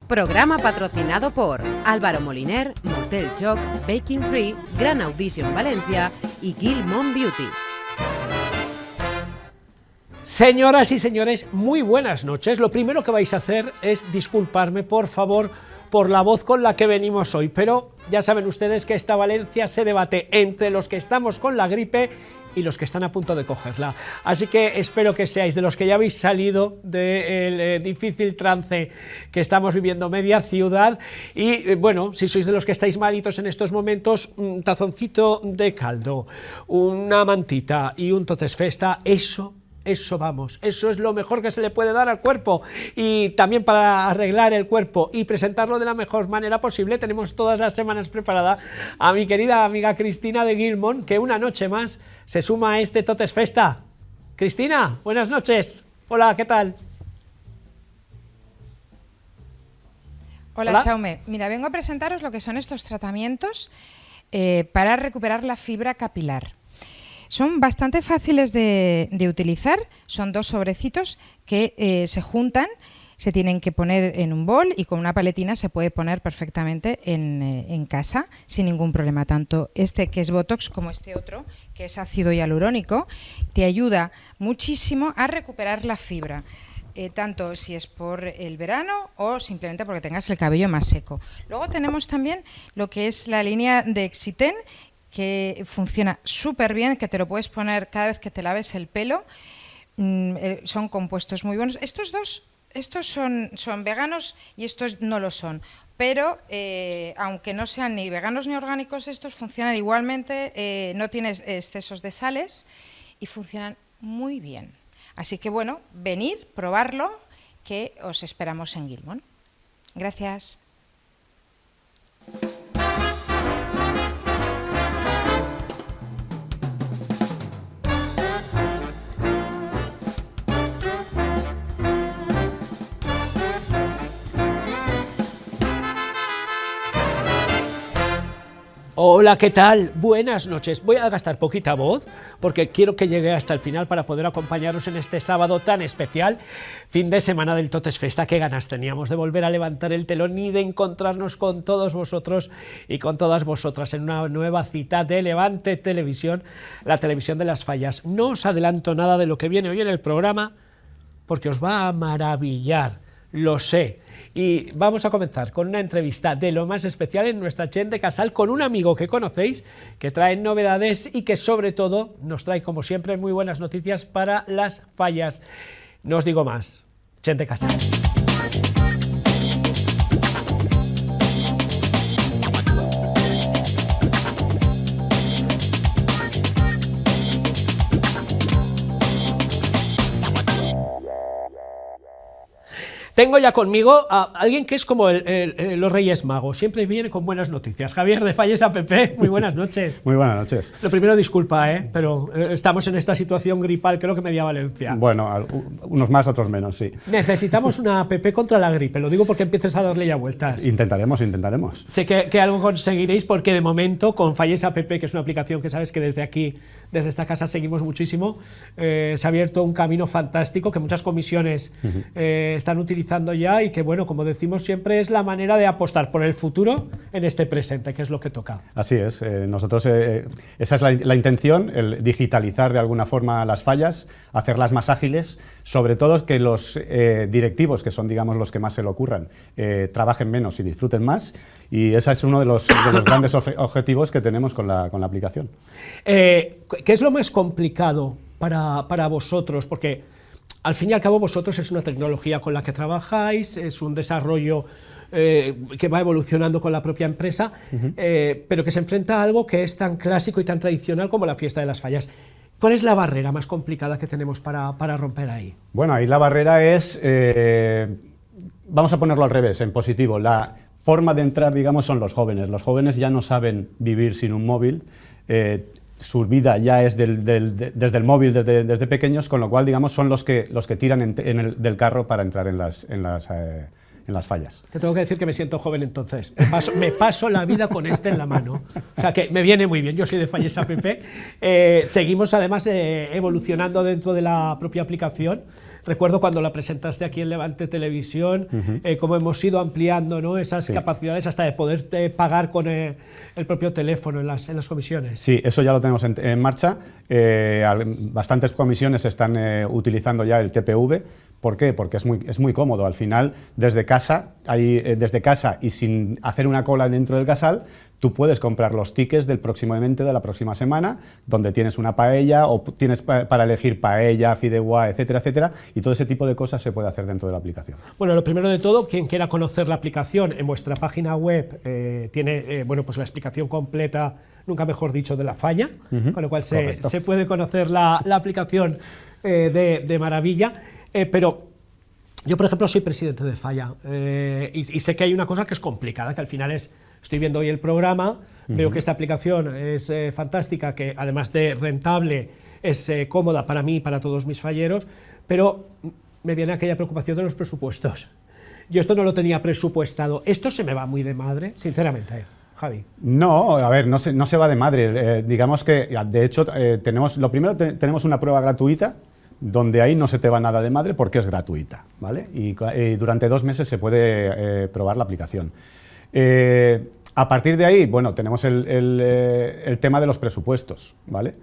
Programa patrocinado por Álvaro Moliner, Motel Joc, Baking Free, Gran Audition Valencia y Gilmon Beauty. Señoras y señores, muy buenas noches. Lo primero que vais a hacer es disculparme, por favor, por la voz con la que venimos hoy, pero ya saben ustedes que esta Valencia se debate entre los que estamos con la gripe y los que están a punto de cogerla. Así que espero que seáis de los que ya habéis salido del difícil trance que estamos viviendo media ciudad y bueno, si sois de los que estáis malitos en estos momentos, un tazoncito de caldo, una mantita y un totes festa, eso vamos, eso es lo mejor que se le puede dar al cuerpo. Y también para arreglar el cuerpo y presentarlo de la mejor manera posible, tenemos todas las semanas preparada a mi querida amiga Cristina de Gilmon, que una noche más se suma a este Totes Festa. Cristina, buenas noches. Hola, ¿qué tal? Hola, Chaume. Mira, vengo a presentaros lo que son estos tratamientos para recuperar la fibra capilar. Son bastante fáciles de utilizar, son dos sobrecitos que se juntan, se tienen que poner en un bol y con una paletina se puede poner perfectamente en casa sin ningún problema. Tanto este que es Botox como este otro que es ácido hialurónico te ayuda muchísimo a recuperar la fibra. Tanto si es por el verano o simplemente porque tengas el cabello más seco. Luego tenemos también lo que es la línea de Exiten, que funciona súper bien, que te lo puedes poner cada vez que te laves el pelo. Son compuestos muy buenos. Estos dos, estos son veganos y estos no lo son. Pero aunque no sean ni veganos ni orgánicos, estos funcionan igualmente, no tienes excesos de sales y funcionan muy bien. Así que bueno, venid, probarlo, que os esperamos en Gilmon. Gracias. Hola, ¿qué tal? Buenas noches. Voy a gastar poquita voz porque quiero que llegue hasta el final para poder acompañaros en este sábado tan especial, fin de semana del Totes Festa. Qué ganas teníamos de volver a levantar el telón y de encontrarnos con todos vosotros y con todas vosotras en una nueva cita de Levante Televisión, la televisión de las fallas. No os adelanto nada de lo que viene hoy en el programa porque os va a maravillar, lo sé. Y vamos a comenzar con una entrevista de lo más especial en nuestra Chen de Casal con un amigo que conocéis, que trae novedades y que sobre todo nos trae como siempre muy buenas noticias para las fallas. No os digo más, Chen de Casal. Tengo ya conmigo a alguien que es como los Reyes Magos, siempre viene con buenas noticias. Javier de Falles APP, muy buenas noches. Muy buenas noches. Lo primero, disculpa, pero estamos en esta situación gripal, creo que media Valencia. Bueno, unos más, otros menos, sí. Necesitamos una APP contra la gripe, lo digo porque empieces a darle ya vueltas. Intentaremos. Sé que algo conseguiréis porque de momento con Falles APP, que es una aplicación que sabes que desde aquí, desde esta casa seguimos muchísimo, se ha abierto un camino fantástico que muchas comisiones están utilizando ya y que, bueno, como decimos siempre, es la manera de apostar por el futuro en este presente, que es lo que toca. Así es, nosotros esa es la intención, el digitalizar de alguna forma las fallas, hacerlas más ágiles, sobre todo que los directivos, que son digamos los que más se le ocurran, trabajen menos y disfruten más, y ese es uno de los grandes objetivos que tenemos con la aplicación. ¿Qué es lo más complicado para vosotros? Porque al fin y al cabo vosotros es una tecnología con la que trabajáis, es un desarrollo que va evolucionando con la propia empresa, pero que se enfrenta a algo que es tan clásico y tan tradicional como la fiesta de las fallas. ¿Cuál es la barrera más complicada que tenemos para romper ahí? Bueno, ahí la barrera es, vamos a ponerlo al revés, en positivo. La forma de entrar, digamos, son los jóvenes. Los jóvenes ya no saben vivir sin un móvil. Su vida ya es desde el móvil, desde pequeños, con lo cual, digamos, son los que tiran del carro para entrar en las fallas. Te tengo que decir que me siento joven entonces. Me paso la vida con este en la mano. O sea que me viene muy bien. Yo soy de Falles APP. Seguimos además evolucionando dentro de la propia aplicación. Recuerdo cuando la presentaste aquí en Levante Televisión, cómo hemos ido ampliando, ¿no?, esas capacidades hasta de poder pagar con el propio teléfono en las comisiones. Sí, eso ya lo tenemos en marcha. Bastantes comisiones están utilizando ya el TPV. ¿Por qué? Porque es muy cómodo. Al final, desde casa y sin hacer una cola dentro del casal, tú puedes comprar los tickets del próximo evento de la próxima semana, donde tienes una paella o tienes para elegir paella, fideuá, etcétera, etcétera, y todo ese tipo de cosas se puede hacer dentro de la aplicación. Bueno, lo primero de todo, quien quiera conocer la aplicación, en vuestra página web tiene pues la explicación completa, nunca mejor dicho, de la falla, con lo cual se puede conocer la aplicación de maravilla. Pero yo, por ejemplo, soy presidente de Falla y sé que hay una cosa que es complicada, que al final estoy viendo hoy el programa, veo que esta aplicación es fantástica, que además de rentable es cómoda para mí y para todos mis falleros, pero me viene aquella preocupación de los presupuestos. Yo esto no lo tenía presupuestado. Esto se me va muy de madre, sinceramente, Javi. No, a ver, no se va de madre. Digamos que, de hecho, tenemos una prueba gratuita, donde ahí no se te va nada de madre porque es gratuita, ¿vale? Y durante 2 meses se puede probar la aplicación. A partir de ahí, bueno, tenemos el tema de los presupuestos, ¿vale?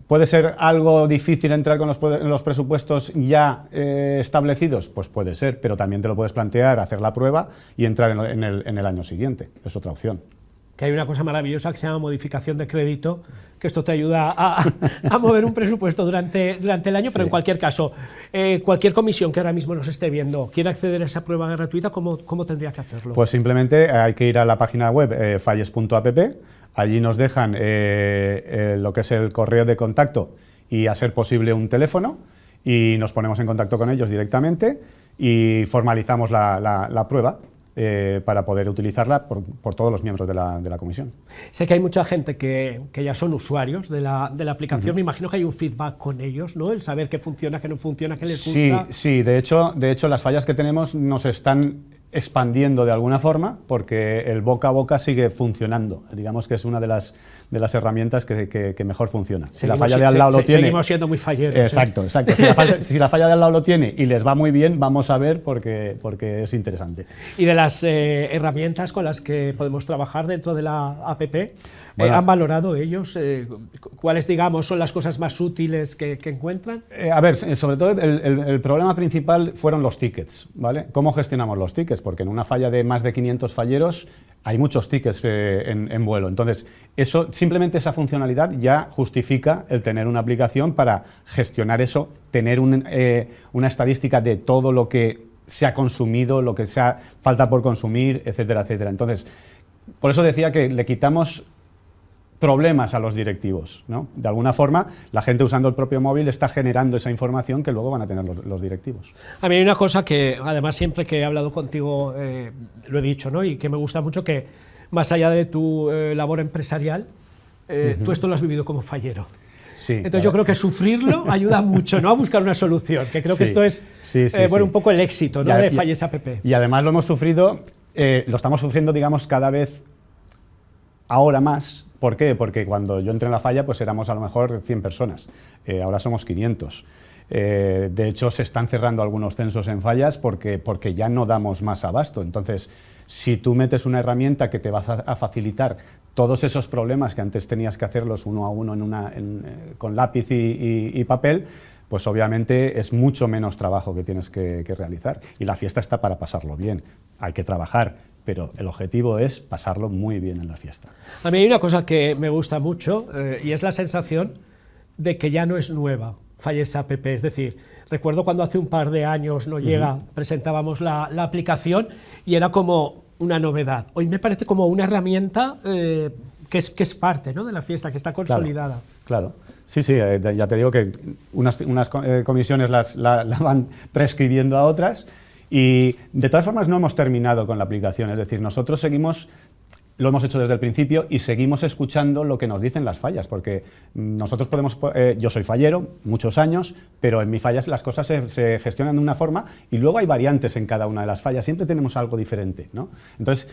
¿Puede ser algo difícil entrar con los presupuestos ya establecidos? Pues puede ser, pero también te lo puedes plantear, hacer la prueba y entrar en el año siguiente. Es otra opción. Que hay una cosa maravillosa que se llama modificación de crédito, que esto te ayuda a mover un presupuesto durante el año, pero en cualquier caso, cualquier comisión que ahora mismo nos esté viendo, quiera acceder a esa prueba gratuita, ¿cómo tendría que hacerlo? Pues simplemente hay que ir a la página web falles.app, allí nos dejan lo que es el correo de contacto y, a ser posible, un teléfono, y nos ponemos en contacto con ellos directamente y formalizamos la prueba. Para poder utilizarla por todos los miembros de la comisión. Sé que hay mucha gente que ya son usuarios de la aplicación, me imagino que hay un feedback con ellos, ¿no? El saber qué funciona, qué no funciona, qué les gusta. Sí, de hecho las fallas que tenemos nos están expandiendo de alguna forma, porque el boca a boca sigue funcionando. Digamos que es una de las herramientas que mejor funciona. Si la falla de al lado lo tiene... Seguimos siendo muy falleros. Exacto. Si la falla de al lado lo tiene y les va muy bien, vamos a ver porque es interesante. Y de las herramientas con las que podemos trabajar dentro de la app, bueno, ¿han valorado ellos? ¿Cuáles, digamos, son las cosas más útiles que encuentran? A ver, sobre todo el problema principal fueron los tickets, ¿vale? ¿Cómo gestionamos los tickets? Porque en una falla de más de 500 falleros hay muchos tickets en vuelo. Entonces, simplemente esa funcionalidad ya justifica el tener una aplicación para gestionar eso, tener una estadística de todo lo que se ha consumido, lo que falta por consumir, etcétera, etcétera. Entonces, por eso decía que le quitamos problemas a los directivos, ¿no? De alguna forma, la gente usando el propio móvil está generando esa información que luego van a tener los directivos. A mí hay una cosa que, además, siempre que he hablado contigo, lo he dicho, ¿no? Y que me gusta mucho, que más allá de tu labor empresarial, tú esto lo has vivido como fallero. Sí, entonces yo creo que sufrirlo ayuda mucho, ¿no?, a buscar una solución, que creo que esto es un poco el éxito, ¿no?, de Falles App. Y además lo hemos sufrido, lo estamos sufriendo, digamos, cada vez ahora más. ¿Por qué? Porque cuando yo entré en la falla, pues éramos a lo mejor 100 personas, ahora somos 500. De hecho, se están cerrando algunos censos en fallas porque ya no damos más abasto. Entonces, si tú metes una herramienta que te va a facilitar todos esos problemas que antes tenías que hacerlos uno a uno con lápiz y papel, pues obviamente es mucho menos trabajo que tienes que realizar. Y la fiesta está para pasarlo bien. Hay que trabajar, pero el objetivo es pasarlo muy bien en la fiesta. A mí hay una cosa que me gusta mucho y es la sensación de que ya no es nueva Falles App. Es decir, recuerdo cuando hace un par de años presentábamos la aplicación y era como una novedad. Hoy me parece como una herramienta que es parte, ¿no?, de la fiesta, que está consolidada. Claro. Sí, ya te digo que unas comisiones la van prescribiendo a otras, y de todas formas no hemos terminado con la aplicación. Es decir, nosotros lo hemos hecho desde el principio y seguimos escuchando lo que nos dicen las fallas, porque nosotros yo soy fallero, muchos años, pero en mi fallas las cosas se gestionan de una forma y luego hay variantes en cada una de las fallas, siempre tenemos algo diferente, ¿no? Entonces,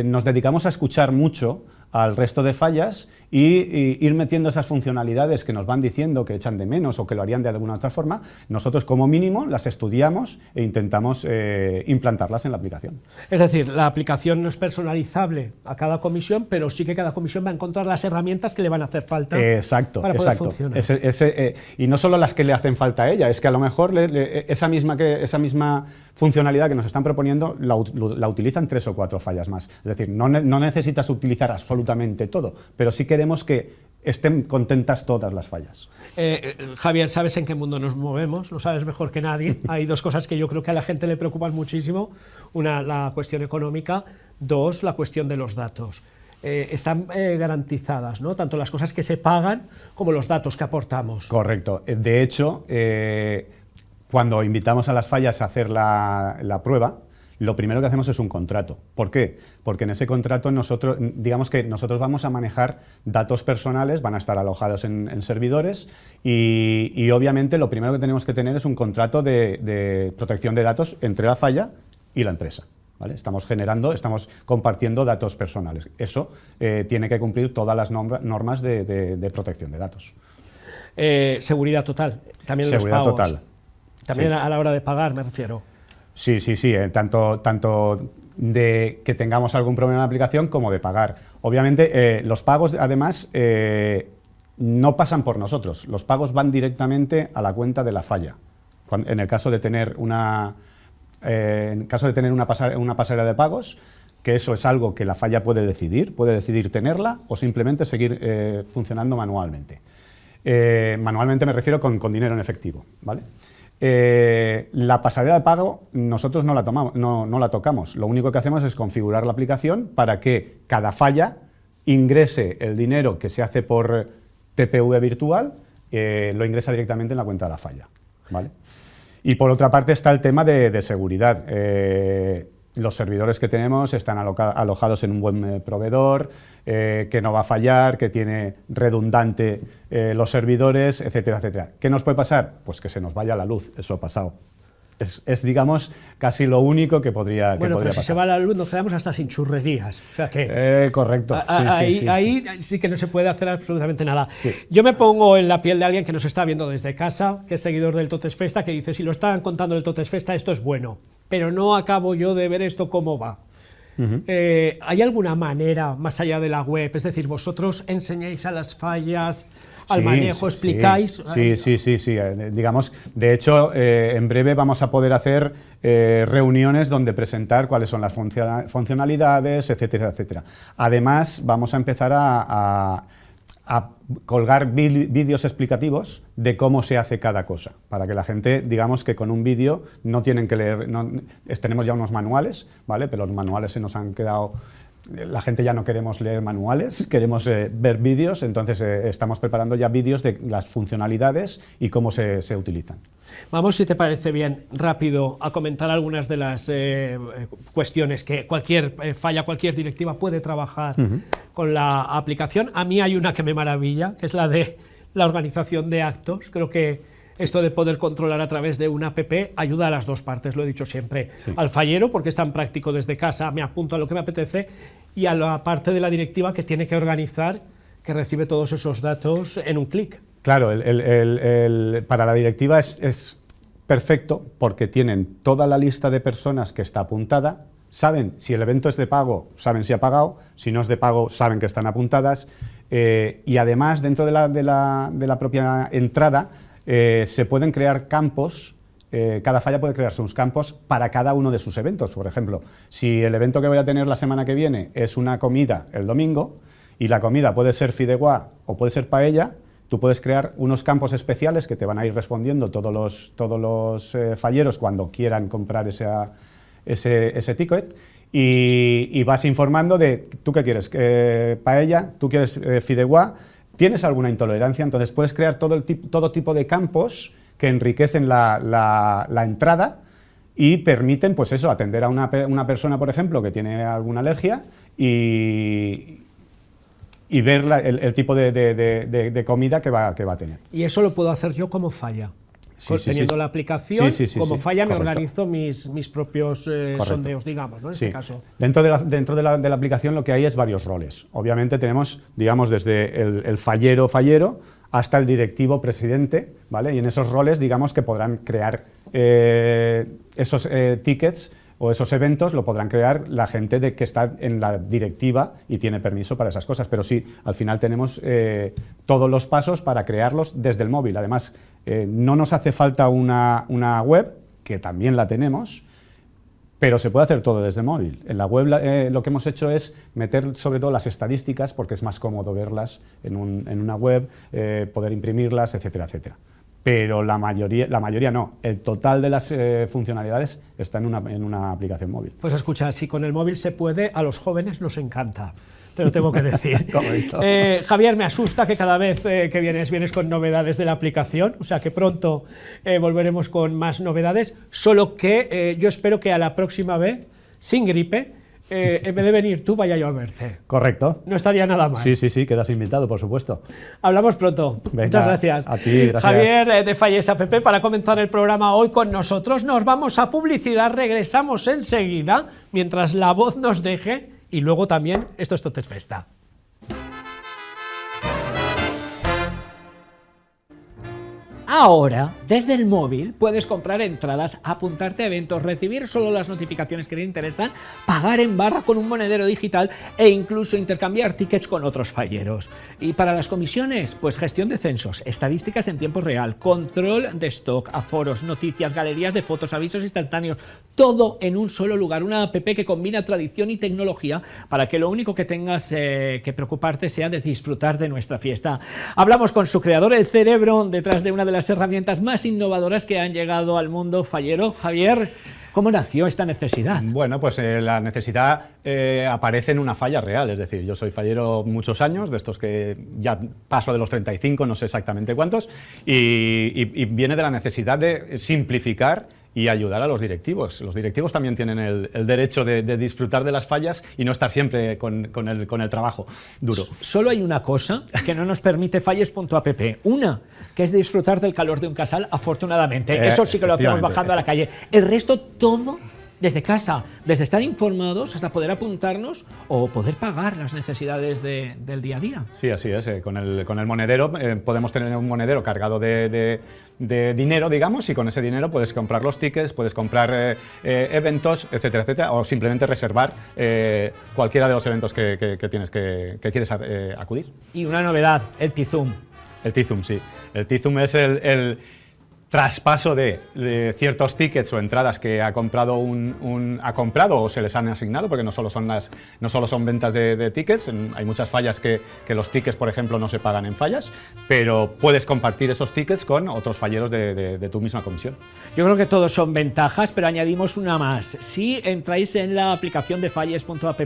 nos dedicamos a escuchar mucho al resto de fallas y ir metiendo esas funcionalidades que nos van diciendo que echan de menos o que lo harían de alguna otra forma, nosotros como mínimo las estudiamos e intentamos implantarlas en la aplicación. Es decir, la aplicación no es personalizable a cada comisión, pero sí que cada comisión va a encontrar las herramientas que le van a hacer falta para poder funcionar. Y no solo las que le hacen falta a ella, es que a lo mejor esa misma funcionalidad que nos están proponiendo la utilizan 3 o 4 fallas más. Es decir, no necesitas utilizar absolutamente todo, pero sí queremos que estén contentas todas las fallas. Javier, ¿sabes en qué mundo nos movemos? Lo sabes mejor que nadie. Hay 2 cosas que yo creo que a la gente le preocupan muchísimo. Una, la cuestión económica. 2, la cuestión de los datos. Están garantizadas, ¿no? Tanto las cosas que se pagan como los datos que aportamos. Correcto. De hecho, cuando invitamos a las fallas a hacer la prueba, lo primero que hacemos es un contrato. ¿Por qué? Porque en ese contrato nosotros vamos a manejar datos personales, van a estar alojados en servidores y obviamente lo primero que tenemos que tener es un contrato de protección de datos entre la falla y la empresa. ¿Vale? Estamos compartiendo datos personales. Eso tiene que cumplir todas las normas de protección de datos. Seguridad total, también los seguridad pagos. Total. También Sí. a la hora de pagar, me refiero. Sí, tanto de que tengamos algún problema en la aplicación como de pagar. Obviamente, los pagos, además, no pasan por nosotros. Los pagos van directamente a la cuenta de la falla. En el caso de tener una pasarela de pagos, que eso es algo que la falla puede decidir tenerla o simplemente seguir funcionando manualmente. Manualmente me refiero con dinero en efectivo, ¿vale? La pasarela de pago nosotros no la tocamos. Lo único que hacemos es configurar la aplicación para que cada falla ingrese el dinero que se hace por TPV virtual, lo ingresa directamente en la cuenta de la falla, ¿vale? Y por otra parte está el tema de seguridad. Los servidores que tenemos están alojados en un buen proveedor, que no va a fallar, que tiene redundante los servidores, etcétera, etcétera. ¿Qué nos puede pasar? Pues que se nos vaya la luz, eso ha pasado. Es digamos, casi lo único que podría Bueno, pero pasar. si se va la luz nos quedamos hasta sin churrerías. O sea que correcto. ahí sí que no se puede hacer absolutamente nada. Sí. Yo me pongo en la piel de alguien que nos está viendo desde casa, que es seguidor del Totes Festa, que dice, si lo están contando el Totes Festa, esto es bueno, pero no acabo yo de ver esto cómo va. ¿Hay alguna manera más allá de la web? Es decir, vosotros enseñáis a las fallas, al manejo, explicáis. Sí. Digamos, de hecho, en breve vamos a poder hacer reuniones donde presentar cuáles son las funcionalidades, etcétera, etcétera. Además, vamos a empezar a colgar vídeos explicativos de cómo se hace cada cosa, para que la gente, digamos que con un vídeo no tienen que leer, tenemos ya unos manuales, ¿vale? Pero los manuales se nos han quedado, la gente ya no queremos leer manuales, queremos ver vídeos, entonces estamos preparando ya vídeos de las funcionalidades y cómo se utilizan. Vamos, si te parece bien, rápido a comentar algunas de las cuestiones que cualquier falla, cualquier directiva puede trabajar con la aplicación. A mí hay una que me maravilla, que es la de la organización de actos. Creo que esto de poder controlar a través de una app ayuda a las 2 partes, lo he dicho siempre. Sí. Al fallero, porque es tan práctico desde casa, me apunto a lo que me apetece, y a la parte de la directiva que tiene que organizar, que recibe todos esos datos en un clic. Claro, para la directiva es perfecto porque tienen toda la lista de personas que está apuntada, saben si el evento es de pago, saben si ha pagado, si no es de pago, saben que están apuntadas, y además dentro de la propia entrada se pueden crear campos. Cada falla puede crearse unos campos para cada uno de sus eventos. Por ejemplo, si el evento que voy a tener la semana que viene es una comida el domingo, y la comida puede ser fideuà o puede ser paella, tú puedes crear unos campos especiales que te van a ir respondiendo todos los falleros cuando quieran comprar ese ticket, y vas informando de, ¿tú qué quieres? ¿Paella? ¿Tú quieres fideuà? ¿Tienes alguna intolerancia? Entonces puedes crear todo tipo de campos que enriquecen la entrada y permiten, pues eso, atender a una persona, por ejemplo, que tiene alguna alergia y ver el tipo de comida que va a tener. Y eso lo puedo hacer yo como falla. teniendo la aplicación, como falla me correcto. organizo mis propios sondeos, digamos, ¿no? En este caso. Dentro de la aplicación lo que hay es varios roles. Obviamente tenemos, digamos, desde el fallero hasta el directivo presidente, ¿vale? Y en esos roles, digamos, que podrán crear esos tickets o esos eventos, lo podrán crear la gente que está en la directiva y tiene permiso para esas cosas. Pero sí, al final tenemos todos los pasos para crearlos desde el móvil. Además, no nos hace falta una web, que también la tenemos, pero se puede hacer todo desde móvil. En la web lo que hemos hecho es meter sobre todo las estadísticas, porque es más cómodo verlas en una web, poder imprimirlas, etcétera, etcétera. Pero la mayoría no. El total de las funcionalidades está en una aplicación móvil. Pues escucha, si con el móvil se puede, a los jóvenes nos encanta. Te lo tengo que decir. Javier, me asusta que cada vez que vienes con novedades de la aplicación, o sea que pronto volveremos con más novedades, solo que yo espero que a la próxima vez, sin gripe, en vez de venir tú, vaya yo a verte. Correcto. No estaría nada mal. Sí, quedas invitado, por supuesto. Hablamos pronto. Venga, muchas gracias. A ti, gracias. Javier de Falles App, para comenzar el programa hoy con nosotros. Nos vamos a publicidad, regresamos enseguida, mientras la voz nos deje, y luego también esto es Totes Festa. Ahora, desde el móvil, puedes comprar entradas, apuntarte a eventos, recibir solo las notificaciones que te interesan, pagar en barra con un monedero digital e incluso intercambiar tickets con otros falleros. Y para las comisiones, pues gestión de censos, estadísticas en tiempo real, control de stock, aforos, noticias, galerías de fotos, avisos instantáneos, todo en un solo lugar. Una app que combina tradición y tecnología para que lo único que tengas que preocuparte sea de disfrutar de nuestra fiesta. Hablamos con su creador, el cerebro detrás de una de las herramientas más innovadoras que han llegado al mundo fallero. Javier, ¿cómo nació esta necesidad? Bueno, pues la necesidad aparece en una falla real, es decir, yo soy fallero muchos años, de estos que ya paso de los 35, no sé exactamente cuántos, y viene de la necesidad de simplificar y ayudar a los directivos. Los directivos también tienen el derecho de disfrutar de las fallas y no estar siempre con el trabajo duro. Solo hay una cosa que no nos permite Falles.app, una, que es disfrutar del calor de un casal, afortunadamente. Eso sí que lo hacemos bajando a la calle. El resto, todo desde casa, desde estar informados hasta poder apuntarnos o poder pagar las necesidades del día a día. Sí, así es. Con el monedero podemos tener un monedero cargado de dinero, digamos, y con ese dinero puedes comprar los tickets, puedes comprar eventos, etcétera, etcétera, o simplemente reservar cualquiera de los eventos que quieres acudir. Y una novedad, el Tizum. El Tizum, sí. El Tizum es el traspaso de ciertos tickets o entradas que ha comprado o se les han asignado, porque no solo son ventas de tickets. Hay muchas fallas que los tickets, por ejemplo, no se pagan en fallas, pero puedes compartir esos tickets con otros falleros de tu misma comisión. Yo creo que todos son ventajas, pero añadimos una más. Si entráis en la aplicación de Falles.app,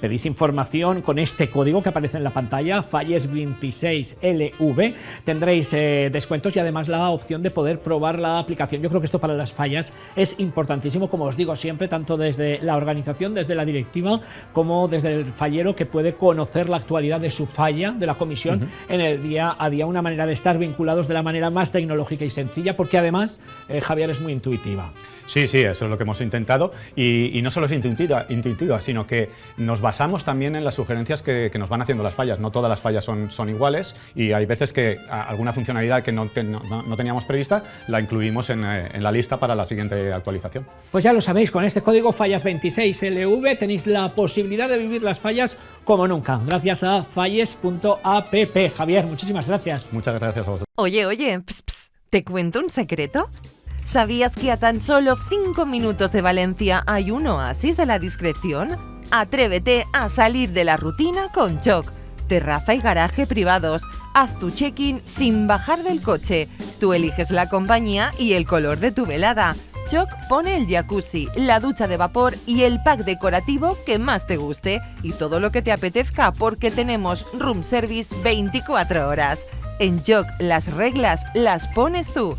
pedís información con este código que aparece en la pantalla, Falles26LV, tendréis descuentos y además la opción de poder probar la aplicación. Yo creo que esto para las fallas es importantísimo, como os digo siempre, tanto desde la organización, desde la directiva, como desde el fallero, que puede conocer la actualidad de su falla, de la comisión, en el día a día, una manera de estar vinculados de la manera más tecnológica y sencilla, porque además, Javier, es muy intuitiva. Sí, eso es lo que hemos intentado, y no solo es intuitiva, sino que nos basamos también en las sugerencias que nos van haciendo las fallas. No todas las fallas son iguales, y hay veces que alguna funcionalidad que no teníamos prevista la incluimos en la lista para la siguiente actualización. Pues ya lo sabéis, con este código Fallas26LV tenéis la posibilidad de vivir las fallas como nunca, gracias a Falles.app. Javier, muchísimas gracias. Muchas gracias a vosotros. Oye, ¿te cuento un secreto? ¿Sabías que a tan solo 5 minutos de Valencia hay un oasis de la discreción? Atrévete a salir de la rutina con Choc. Terraza y garaje privados. Haz tu check-in sin bajar del coche. Tú eliges la compañía y el color de tu velada. Choc pone el jacuzzi, la ducha de vapor y el pack decorativo que más te guste. Y todo lo que te apetezca, porque tenemos room service 24 horas. En Choc las reglas las pones tú.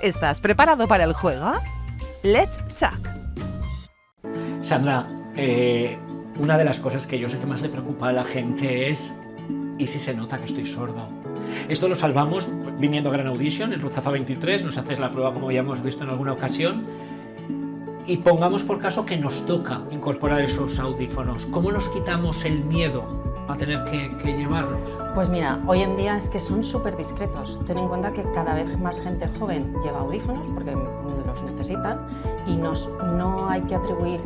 ¿Estás preparado para el juego? ¡Let's Choc! Sandra, una de las cosas que yo sé que más le preocupa a la gente es: ¿y si se nota que estoy sordo? Esto lo salvamos, viniendo a Gran Audition en Ruzafa 23, nos haces la prueba como ya hemos visto en alguna ocasión, y pongamos por caso que nos toca incorporar esos audífonos. ¿Cómo nos quitamos el miedo a tener que llevarlos? Pues mira, hoy en día es que son súper discretos. Ten en cuenta que cada vez más gente joven lleva audífonos porque los necesitan, y no hay que atribuir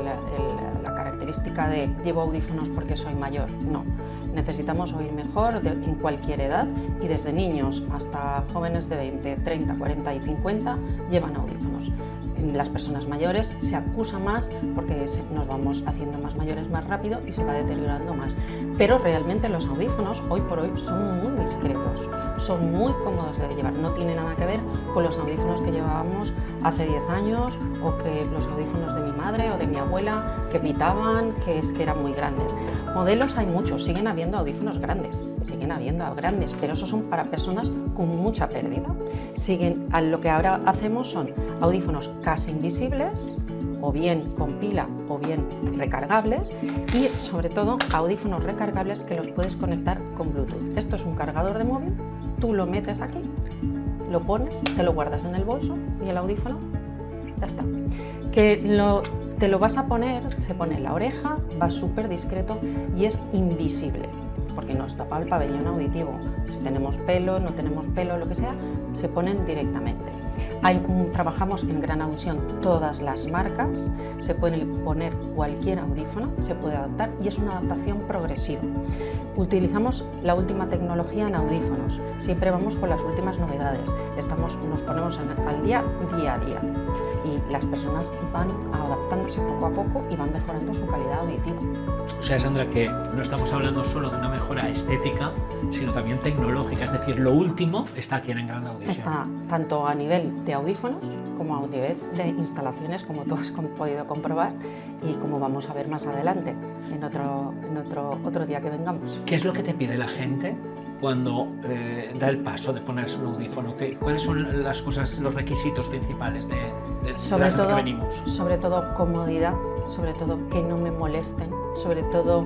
la característica de llevo audífonos porque soy mayor. No, necesitamos oír mejor en cualquier edad, y desde niños hasta jóvenes de 20, 30, 40 y 50 llevan audífonos. Las personas mayores se acusa más porque nos vamos haciendo más mayores más rápido y se va deteriorando más. Pero realmente los audífonos hoy por hoy son muy discretos, son muy cómodos de llevar. No tiene nada que ver con los audífonos que llevábamos hace 10 años o que los audífonos de mi madre o de mi abuela que pitaban, que eran muy grandes. Modelos hay muchos, siguen habiendo audífonos grandes, pero esos son para personas con mucha pérdida. Lo que ahora hacemos son audífonos casi invisibles, o bien con pila o bien recargables, y sobre todo audífonos recargables que los puedes conectar con Bluetooth. Esto es un cargador de móvil, tú lo metes aquí, lo pones, te lo guardas en el bolso y el audífono, ya está. Te lo vas a poner, se pone en la oreja, va súper discreto y es invisible, porque nos tapa el pabellón auditivo. Si tenemos pelo, no tenemos pelo, lo que sea, se ponen directamente. Trabajamos en Gran Audition todas las marcas, se puede poner cualquier audífono, se puede adaptar, y es una adaptación progresiva. Utilizamos la última tecnología en audífonos, siempre vamos con las últimas novedades, nos ponemos al día a día, y las personas van adaptándose poco a poco y van mejorando su calidad auditiva. O sea, Sandra, que no estamos hablando solo de una mejora estética, sino también tecnológica, es decir, lo último está aquí en Gran Audition. Está tanto a nivel de audífonos como a nivel de instalaciones, como tú has podido comprobar y como vamos a ver más adelante en otro día que vengamos. ¿Qué es lo que te pide la gente cuando da el paso de ponerse un audífono? ¿Cuáles son las cosas, los requisitos principales de la gente que venimos? Sobre todo comodidad, sobre todo que no me molesten, sobre todo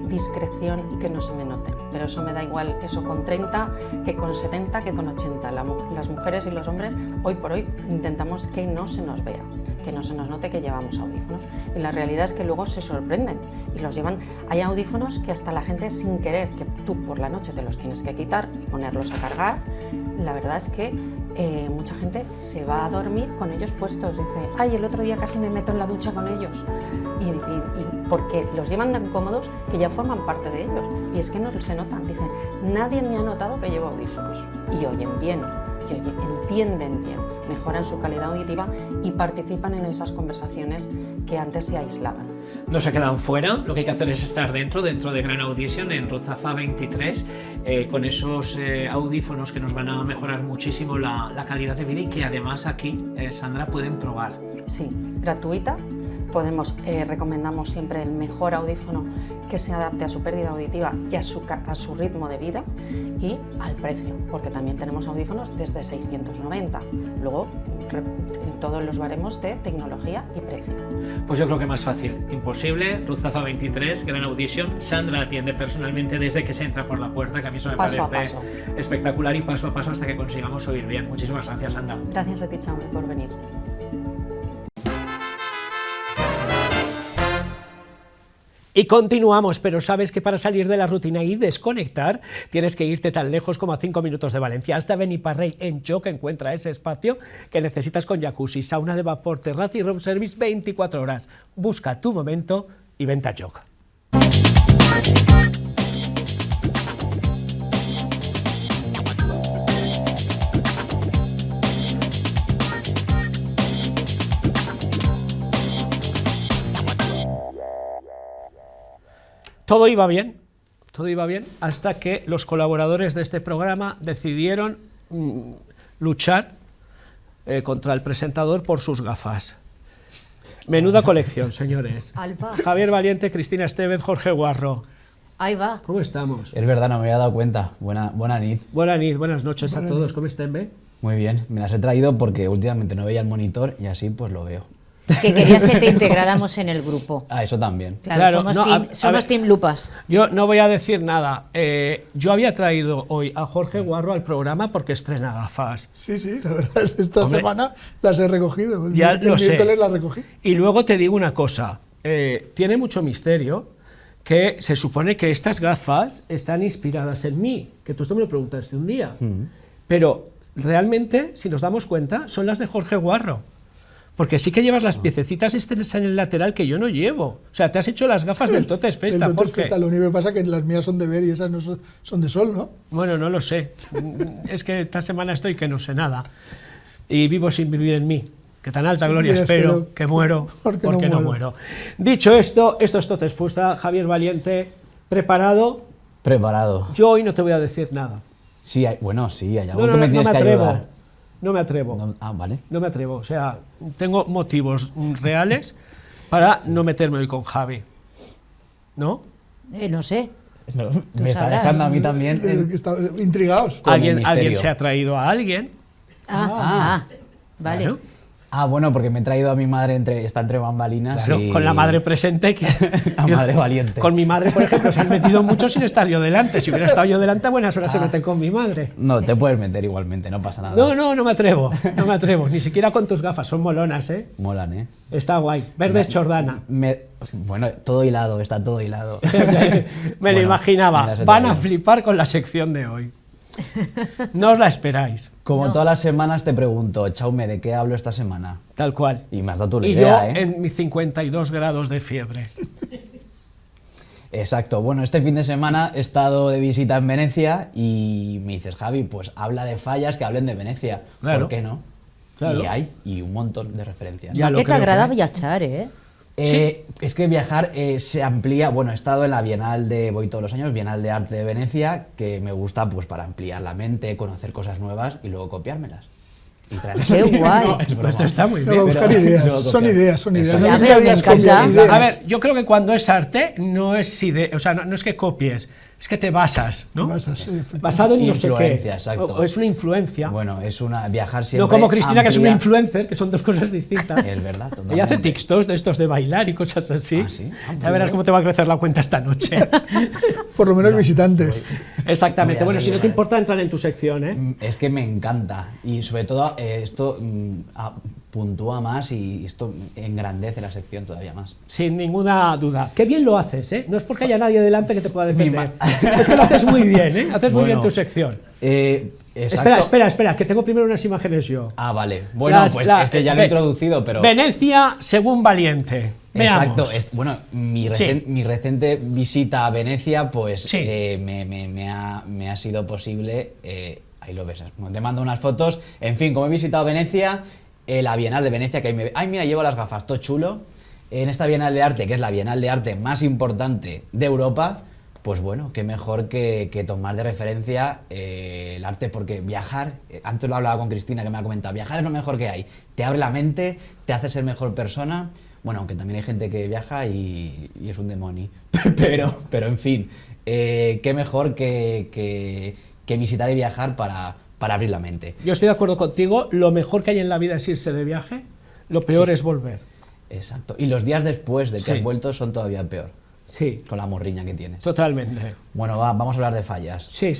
discreción y que no se me noten. Pero eso me da igual, eso con 30, que con 70, que con 80. Las mujeres y los hombres hoy por hoy intentamos que no se nos vea, que no se nos note que llevamos audífonos. Y la realidad es que luego se sorprenden y los llevan. Hay audífonos que hasta la gente sin querer, que tú por la noche te los tienes que quitar y ponerlos a cargar. La verdad es que mucha gente se va a dormir con ellos puestos. Dice, ay, el otro día casi me meto en la ducha con ellos. Y porque los llevan tan cómodos que ya forman parte de ellos. Y es que no se notan. Dicen, nadie me ha notado que llevo audífonos. Y oyen bien, entienden bien, mejoran su calidad auditiva y participan en esas conversaciones que antes se aislaban. No se quedan fuera, lo que hay que hacer es estar dentro de Gran Audition en Ruzafa 23, con esos audífonos que nos van a mejorar muchísimo la calidad de vida y que además aquí, Sandra, pueden probar. Sí, gratuita. Recomendamos siempre el mejor audífono que se adapte a su pérdida auditiva y a su ritmo de vida y al precio, porque también tenemos audífonos desde 690. Luego, todos los baremos de tecnología y precio. Pues yo creo que más fácil, imposible. Ruzafa 23, Gran Audition. Sandra atiende personalmente desde que se entra por la puerta, que a mí eso me parece espectacular, y paso a paso hasta que consigamos oír bien. Muchísimas gracias, Sandra. Gracias a ti, Chaume, por venir. Y continuamos, pero sabes que para salir de la rutina y desconectar tienes que irte tan lejos como a 5 minutos de Valencia. Hasta Beniparrell, en Joc, encuentra ese espacio que necesitas con jacuzzi, sauna de vapor, terraza y room service 24 horas. Busca tu momento y vente a Joc. Todo iba bien hasta que los colaboradores de este programa decidieron luchar contra el presentador por sus gafas. Menuda colección, señores. Alba. Javier Valiente, Cristina Estevez, Jorge Guarro. Ahí va. ¿Cómo estamos? Es verdad, no me había dado cuenta. Buena nit. Buenas noches a todos. ¿Cómo estén, bé? Muy bien. Me las he traído porque últimamente no veía el monitor y así pues lo veo. Que querías que te integráramos en el grupo. Ah, eso también. Claro, Claro, somos ver, team Lupas. Yo no voy a decir nada. Yo había traído hoy a Jorge Guarro al programa porque estrena gafas. Sí, la verdad es que esta Hombre, semana las he recogido. El Ya lo sé. miércoles las recogí. Y luego te digo una cosa. Tiene mucho misterio que se supone que estas gafas están inspiradas en mí, que tú esto me lo preguntaste un día. Pero realmente, si nos damos cuenta, son las de Jorge Guarro. Porque sí que llevas las piececitas estas en el lateral que yo no llevo. O sea, te has hecho las gafas del Totes Festa, El Totes Jorge. Festa, lo único que pasa es que las mías son de ver y esas no son de sol, ¿no? Bueno, no lo sé. Es que esta semana estoy que no sé nada. Y vivo sin vivir en mí. Que tan alta gloria espero que muero porque no muero. Dicho esto, esto es Totes Festa. Javier Valiente, ¿preparado? Preparado. Yo hoy no te voy a decir nada. Sí, sí, hay algo que me tienes que ayudar. No me atrevo. Vale. No me atrevo. O sea, tengo motivos reales para no meterme hoy con Javi. ¿No? No sé. No, Tú me está sabrás. dejando a mí también. Intrigados. Con el Alguien misterio. se ha traído a alguien. Vale. Claro. Bueno, porque me he traído a mi madre, está entre bambalinas. Claro, y... con la madre presente. La madre valiente. Con mi madre, por ejemplo, se han metido mucho sin estar yo delante. Si hubiera estado yo delante, a buenas horas se meten con mi madre. No, te puedes meter igualmente, no pasa nada. No me atrevo. No me atrevo. Ni siquiera con tus gafas. Son molonas, ¿eh? Molan, ¿eh? Está guay. Verdes Jordana. Bueno, todo hilado, está todo hilado. Me lo imaginaba. mira, Van a flipar con la sección de hoy. No os la esperáis. Como todas las semanas te pregunto, Chaume, ¿de qué hablo esta semana? Tal cual. Y me has dado tú la Y idea, yo en mis 52 grados de fiebre. Exacto. Bueno, este fin de semana he estado de visita en Venecia y me dices, Javi, pues habla de fallas que hablen de Venecia. Claro. ¿Por qué no? Claro. Y hay, y un montón de referencias. Ya lo ¿Qué te creo agrada que- viajar, eh? Es que viajar se amplía. Bueno, he estado en la Bienal voy todos los años, Bienal de Arte de Venecia, que me gusta pues para ampliar la mente, conocer cosas nuevas y luego copiármelas. Y traerlas ¡Qué aquí. guay! No, es broma. Esto está muy No, bien. buscar pero- ideas. luego Son copiar. ideas. Exacto. Ya Nunca veo, me digas encanta. copiar ideas. A ver, yo creo que cuando es arte no es idea, o sea, no es que copies, es que te basas, ¿no? Basas, sí, efectivamente. Basado en no sé qué. Influencia, exacto. O es una influencia. Bueno, es viajar siempre. No como Cristina, que es una amplía- influencer, que son dos cosas distintas. Es verdad, totalmente. Ella hace TikToks de estos de bailar y cosas así. Ah, ¿sí? Ah, Ya verás cómo te va a crecer la cuenta esta noche. Por lo menos visitantes. Exactamente. Voy a Bueno, si no seguir, te importa entrar en tu sección, ¿eh? Es que me encanta y sobre todo esto puntúa más y esto engrandece la sección todavía más. Sin ninguna duda. Qué bien lo haces, ¿eh? No es porque haya nadie delante que te pueda defender. Es que lo haces muy bien, ¿eh? Haces muy bien tu sección. Exacto. Espera, que tengo primero unas imágenes yo. Ah, vale. Bueno, es que ya lo he introducido, pero... Venecia según Valiente. Exacto. Veamos. Bueno, mi Sí. reciente visita a Venecia, pues Sí. me ha sido posible... ahí lo ves. Te mando unas fotos. En fin, como he visitado Venecia, la Bienal de Venecia, que ahí me ve... Ay, mira, llevo las gafas, todo chulo. En esta Bienal de Arte, que es la Bienal de Arte más importante de Europa, pues bueno, qué mejor que tomar de referencia el arte, porque viajar, antes lo hablaba con Cristina, que me ha comentado, viajar es lo mejor que hay. Te abre la mente, te hace ser mejor persona. Bueno, aunque también hay gente que viaja y es un demonio. Pero en fin, qué mejor que visitar y viajar para abrir la mente. Yo estoy de acuerdo contigo. Lo mejor que hay en la vida es irse de viaje. Lo peor Sí. es volver. Exacto. Y los días después de que Sí. has vuelto son todavía peor, Sí, con la morriña que tienes. totalmente. Bueno, vamos a hablar de fallas. Sí.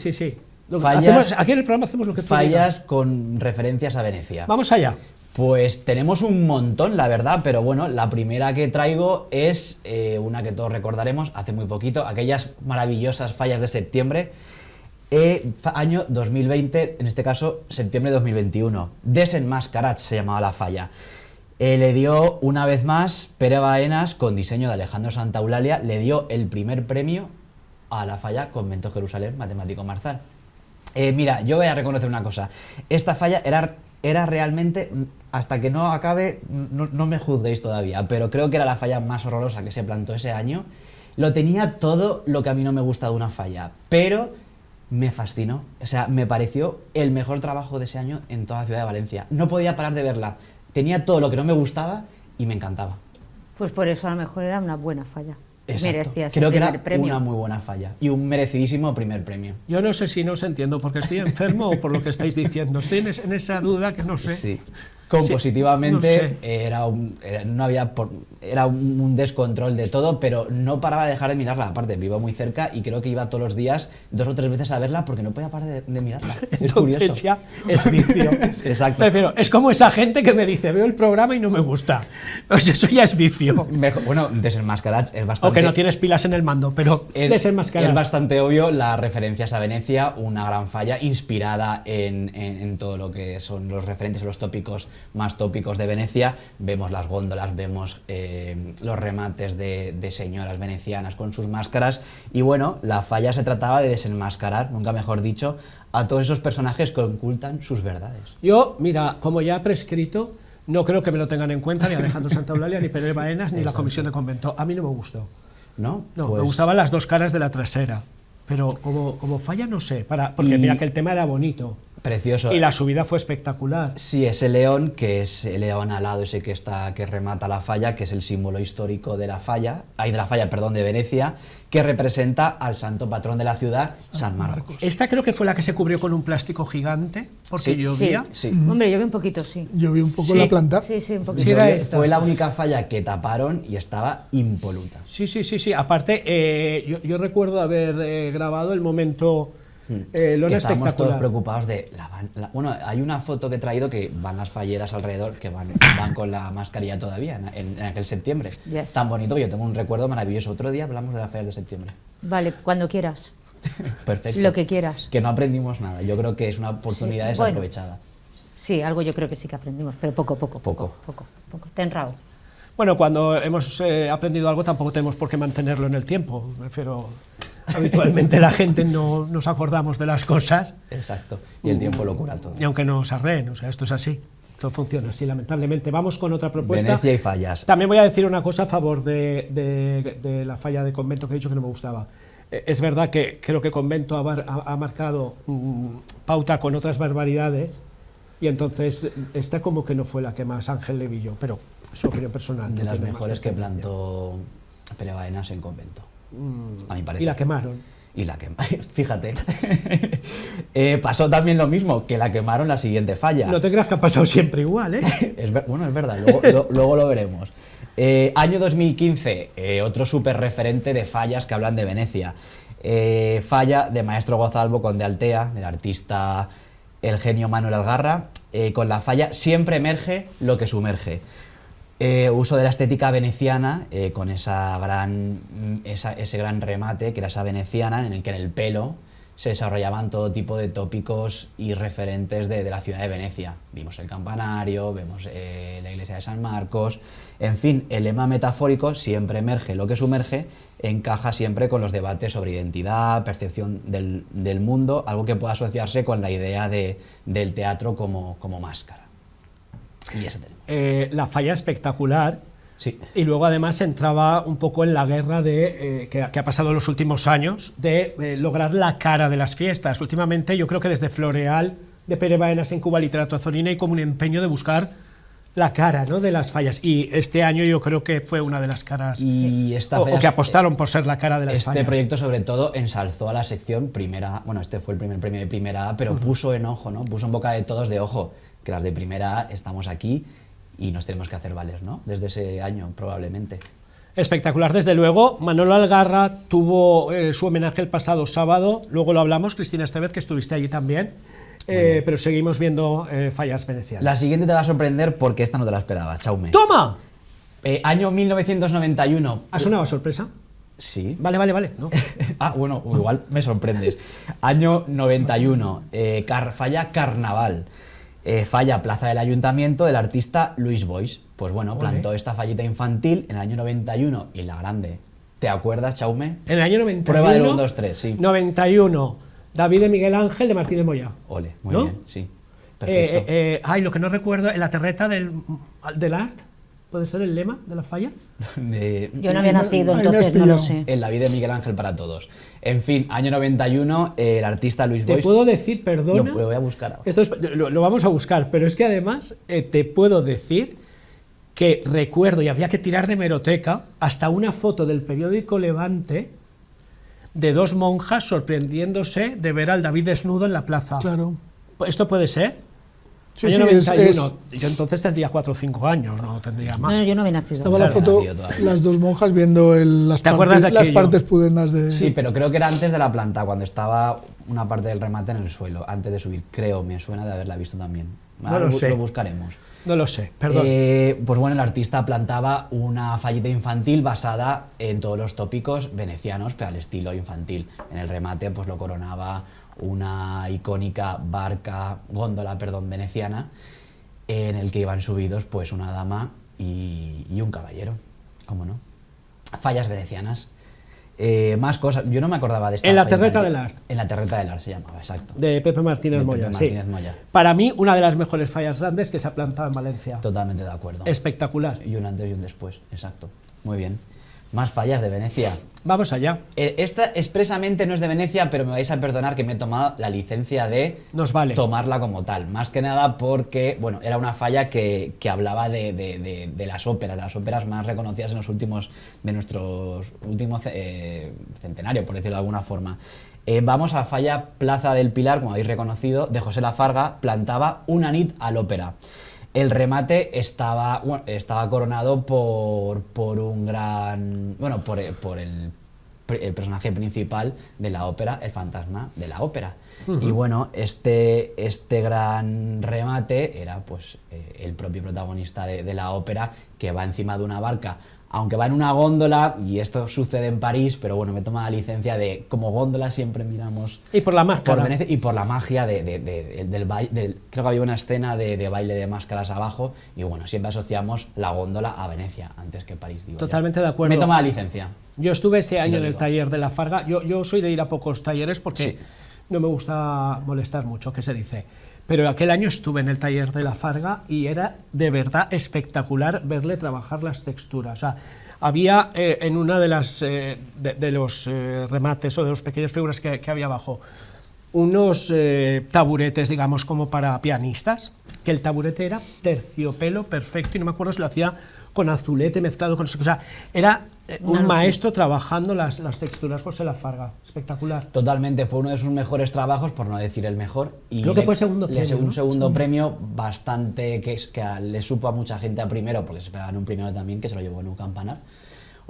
Fallas- Aquí en el programa hacemos lo que tú Fallas digas. con referencias a Venecia. Vamos allá. Pues tenemos un montón, la verdad, pero bueno, la primera que traigo es una que todos recordaremos hace muy poquito, aquellas maravillosas fallas de septiembre, año 2020, en este caso septiembre de 2021. Desenmascarats se llamaba la falla. Le dio una vez más Pere Baenas, con diseño de Alejandro Santaeulalia, le dio el primer premio a la falla Convento Jerusalén Matemático Marzal. Mira, yo voy a reconocer una cosa. Esta falla era realmente, hasta que no acabe, no me juzguéis todavía, pero creo que era la falla más horrorosa que se plantó ese año. Lo tenía todo lo que a mí no me gusta de una falla, pero me fascinó. O sea, me pareció el mejor trabajo de ese año en toda la ciudad de Valencia. No podía parar de verla. Tenía todo lo que no me gustaba y me encantaba. Pues por eso a lo mejor era una buena falla. Exacto. Merecías el Creo que primer era premio. una muy buena falla y un merecidísimo primer premio. Yo no sé si no os entiendo porque estoy enfermo o por lo que estáis diciendo. Estoy en esa duda que no sé. Sí. compositivamente Sí, no sé. era un descontrol de todo, pero no paraba de dejar de mirarla. Aparte, vivo muy cerca y creo que iba todos los días 2 o 3 veces a verla porque no podía parar de mirarla. Es curioso. Entonces ya es vicio. Exacto. Prefiero, es como esa gente que me dice, veo el programa y no me gusta. Pues eso ya es vicio. Bueno, Desenmascarats es bastante... O que no tienes pilas en el mando, pero Desenmascarar. Es bastante obvio las referencias a Venecia, una gran falla inspirada en todo lo que son los referentes, los tópicos más tópicos de Venecia. Vemos las góndolas, vemos los remates de señoras venecianas con sus máscaras y bueno, la falla se trataba de desenmascarar, nunca mejor dicho, a todos esos personajes que ocultan sus verdades. Yo, mira, como ya he prescrito, no creo que me lo tengan en cuenta ni Alejandro Santaeulalia, ni Pere Baenas, ni la comisión de convento. A mí no me gustó. ¿No? No, Pues me gustaban las 2 caras de la trasera. Pero como falla, no sé, porque mira que el tema era bonito. Precioso. Y la subida fue espectacular. Sí, ese león, que es el león alado, ese que remata la falla, que es el símbolo histórico de la falla, de Venecia, que representa al santo patrón de la ciudad, San Marcos. Esta creo que fue la que se cubrió con un plástico gigante, porque Sí, llovía. Sí. Hombre, yo vi un poquito, sí. Yo vi un poco Sí. la planta. Sí, sí, un poquito. Sí, era esta, Fue la sí. única falla que taparon y estaba impoluta. Sí. Aparte, yo recuerdo haber grabado el momento lona Y estábamos todos espectacular. preocupados de... Bueno, hay una foto que he traído que van las falleras alrededor, que van con la mascarilla todavía, en aquel septiembre. Yes. Tan bonito que yo tengo un recuerdo maravilloso. Otro día hablamos de las fallas de septiembre. Vale, cuando quieras. Perfecto. Lo que quieras. Que no aprendimos nada. Yo creo que es una oportunidad Sí, desaprovechada. Sí, algo yo creo que sí que aprendimos, pero poco. Ten rabo. Bueno, cuando hemos aprendido algo tampoco tenemos por qué mantenerlo en el tiempo. Me refiero, habitualmente la gente no nos acordamos de las cosas. Exacto. Y el tiempo lo cura todo. Y aunque nos arreen, o sea, esto es así. Esto funciona así, lamentablemente. Vamos con otra propuesta. Venecia y fallas. También voy a decir una cosa a favor de la falla de convento que he dicho que no me gustaba. Es verdad que creo que convento ha marcado pauta con otras barbaridades y entonces esta como que no fue la que más Ángel le vi yo, pero es su opinión personal. De no las tiene más mejores que trascendencia. plantó Pere Baenas en convento. A mi parecer. Y la quemaron. Y la quemaron. Fíjate. Pasó también lo mismo, que la quemaron la siguiente falla. No te creas que ha pasado siempre igual, ¿eh? Bueno, es verdad, luego lo veremos. Año 2015, otro súper referente de fallas que hablan de Venecia. Falla de Maestro Gozalvo con de Altea, del artista el genio Manuel Algarra. Con la falla siempre emerge lo que sumerge. Uso de la estética veneciana con ese gran remate que era esa veneciana en el que en el pelo se desarrollaban todo tipo de tópicos y referentes de la ciudad de Venecia. Vimos el campanario, vemos la iglesia de San Marcos, en fin, el lema metafórico siempre emerge lo que sumerge, encaja siempre con los debates sobre identidad, percepción del mundo, algo que pueda asociarse con la idea del teatro como máscara. Y eso tenemos. La falla espectacular. Sí. Y luego además entraba un poco en la guerra que ha pasado en los últimos años de lograr la cara de las fiestas. Últimamente yo creo que desde Floreal de Pere Baenas en Cuba Literatura Azorina hay como un empeño de buscar la cara, ¿no?, de las fallas. Y este año yo creo que fue una de las caras y o que apostaron por ser la cara de las fallas. Este proyecto sobre todo ensalzó a la sección primera, bueno, este fue el primer premio de primera A, pero puso en ojo, ¿no?, puso en boca de todos de ojo, que las de primera A estamos aquí y nos tenemos que hacer valer, ¿no?, desde ese año probablemente. Espectacular, desde luego. Manolo Algarra tuvo su homenaje el pasado sábado, luego lo hablamos, Cristina Estevez, que estuviste allí también, pero seguimos viendo fallas venecianas. La siguiente te va a sorprender porque esta no te la esperaba, Chaume. ¡Toma! Año 1991. ¿Ha sonado a sorpresa? Sí. Vale, ¿no? Bueno, igual me sorprendes. Año 91, falla Carnaval. Falla Plaza del Ayuntamiento del artista Luis Boix. Pues bueno, plantó esta fallita infantil en el año 91 y la grande. ¿Te acuerdas, Chaume? En el año 91. Prueba del 1, 2, 3, sí. 91. David de Miguel Ángel de Martínez Moya. Ole, muy ¿no? bien, sí. Perfecto. Lo que no recuerdo, en la terreta del art, ¿puede ser el lema de la falla? Yo no había nacido, entonces no lo sé. En la vida de Miguel Ángel para todos. En fin, año 91, el artista Luis Boix. Te puedo decir, perdona. Lo voy a buscar ahora. Esto lo vamos a buscar, pero es que además te puedo decir que recuerdo, y había que tirar de hemeroteca, hasta una foto del periódico Levante de 2 monjas sorprendiéndose de ver al David desnudo en la plaza. Claro. ¿Esto puede ser? Sí, año sí, 91. Yo entonces tendría 4 o 5 años, no tendría más. No, yo no había nacido. Estaba la Claro, foto, nacido todavía. las dos monjas viendo ¿Te acuerdas de las aquello? partes pudendas de... Sí, pero creo que era antes de la planta, cuando estaba una parte del remate en el suelo, antes de subir. Creo, me suena de haberla visto también. No Ahora lo sé. Lo buscaremos. No lo sé, perdón. Pues bueno, el artista plantaba una fallita infantil basada en todos los tópicos venecianos, pero al estilo infantil. En el remate pues lo coronaba una icónica góndola veneciana, en el que iban subidos pues una dama y un caballero, ¿cómo no? Fallas venecianas. Más cosas, yo no me acordaba de esta. En la falla Terreta infantil. del Art. En la Terreta del Art se llamaba, exacto. De Pepe Martínez De Moya, Pepe sí. Martínez Moya. Para mí, una de las mejores fallas grandes que se ha plantado en Valencia. Totalmente de acuerdo. Espectacular. Y un antes y un después, exacto. Muy bien. Más fallas de Venecia. Vamos allá. Esta expresamente no es de Venecia, pero me vais a perdonar que me he tomado la licencia de Nos vale. tomarla como tal. Más que nada porque, bueno, era una falla que hablaba de las óperas más reconocidas en los últimos, de nuestros últimos centenario, por decirlo de alguna forma. Vamos a falla Plaza del Pilar, como habéis reconocido, de José Lafarga, plantaba una nit a l'ópera. El remate estaba coronado por un gran... Bueno, por el personaje principal de la ópera, el fantasma de la ópera. Y bueno, este gran remate era pues el propio protagonista de la ópera, que va encima de una barca, aunque va en una góndola, y esto sucede en París, pero bueno, me toma la licencia de, como góndola siempre miramos... Y por la máscara. Por Venecia, y por la magia del baile, creo que había una escena de baile de máscaras abajo, y bueno, siempre asociamos la góndola a Venecia, antes que París, digo. Totalmente de acuerdo. Me toma la licencia. Yo estuve ese año lo en el digo. taller de la Farga. Yo soy de ir a pocos talleres porque Sí. no me gusta molestar mucho, que se dice. Pero aquel año estuve en el taller de la Farga y era de verdad espectacular verle trabajar las texturas. O sea, había en una de las de los remates o de las pequeñas figuras que había abajo unos taburetes, digamos, como para pianistas, que el taburete era terciopelo perfecto y no me acuerdo si lo hacía con azulete mezclado con... O sea, era un maestro trabajando las texturas, José Lafarga. Espectacular. Totalmente, fue uno de sus mejores trabajos, por no decir el mejor. Y Creo que fue segundo premio, un ¿no? segundo premio bastante que le supo a mucha gente a primero, porque se esperaban un primero también, que se lo llevó en un campanar.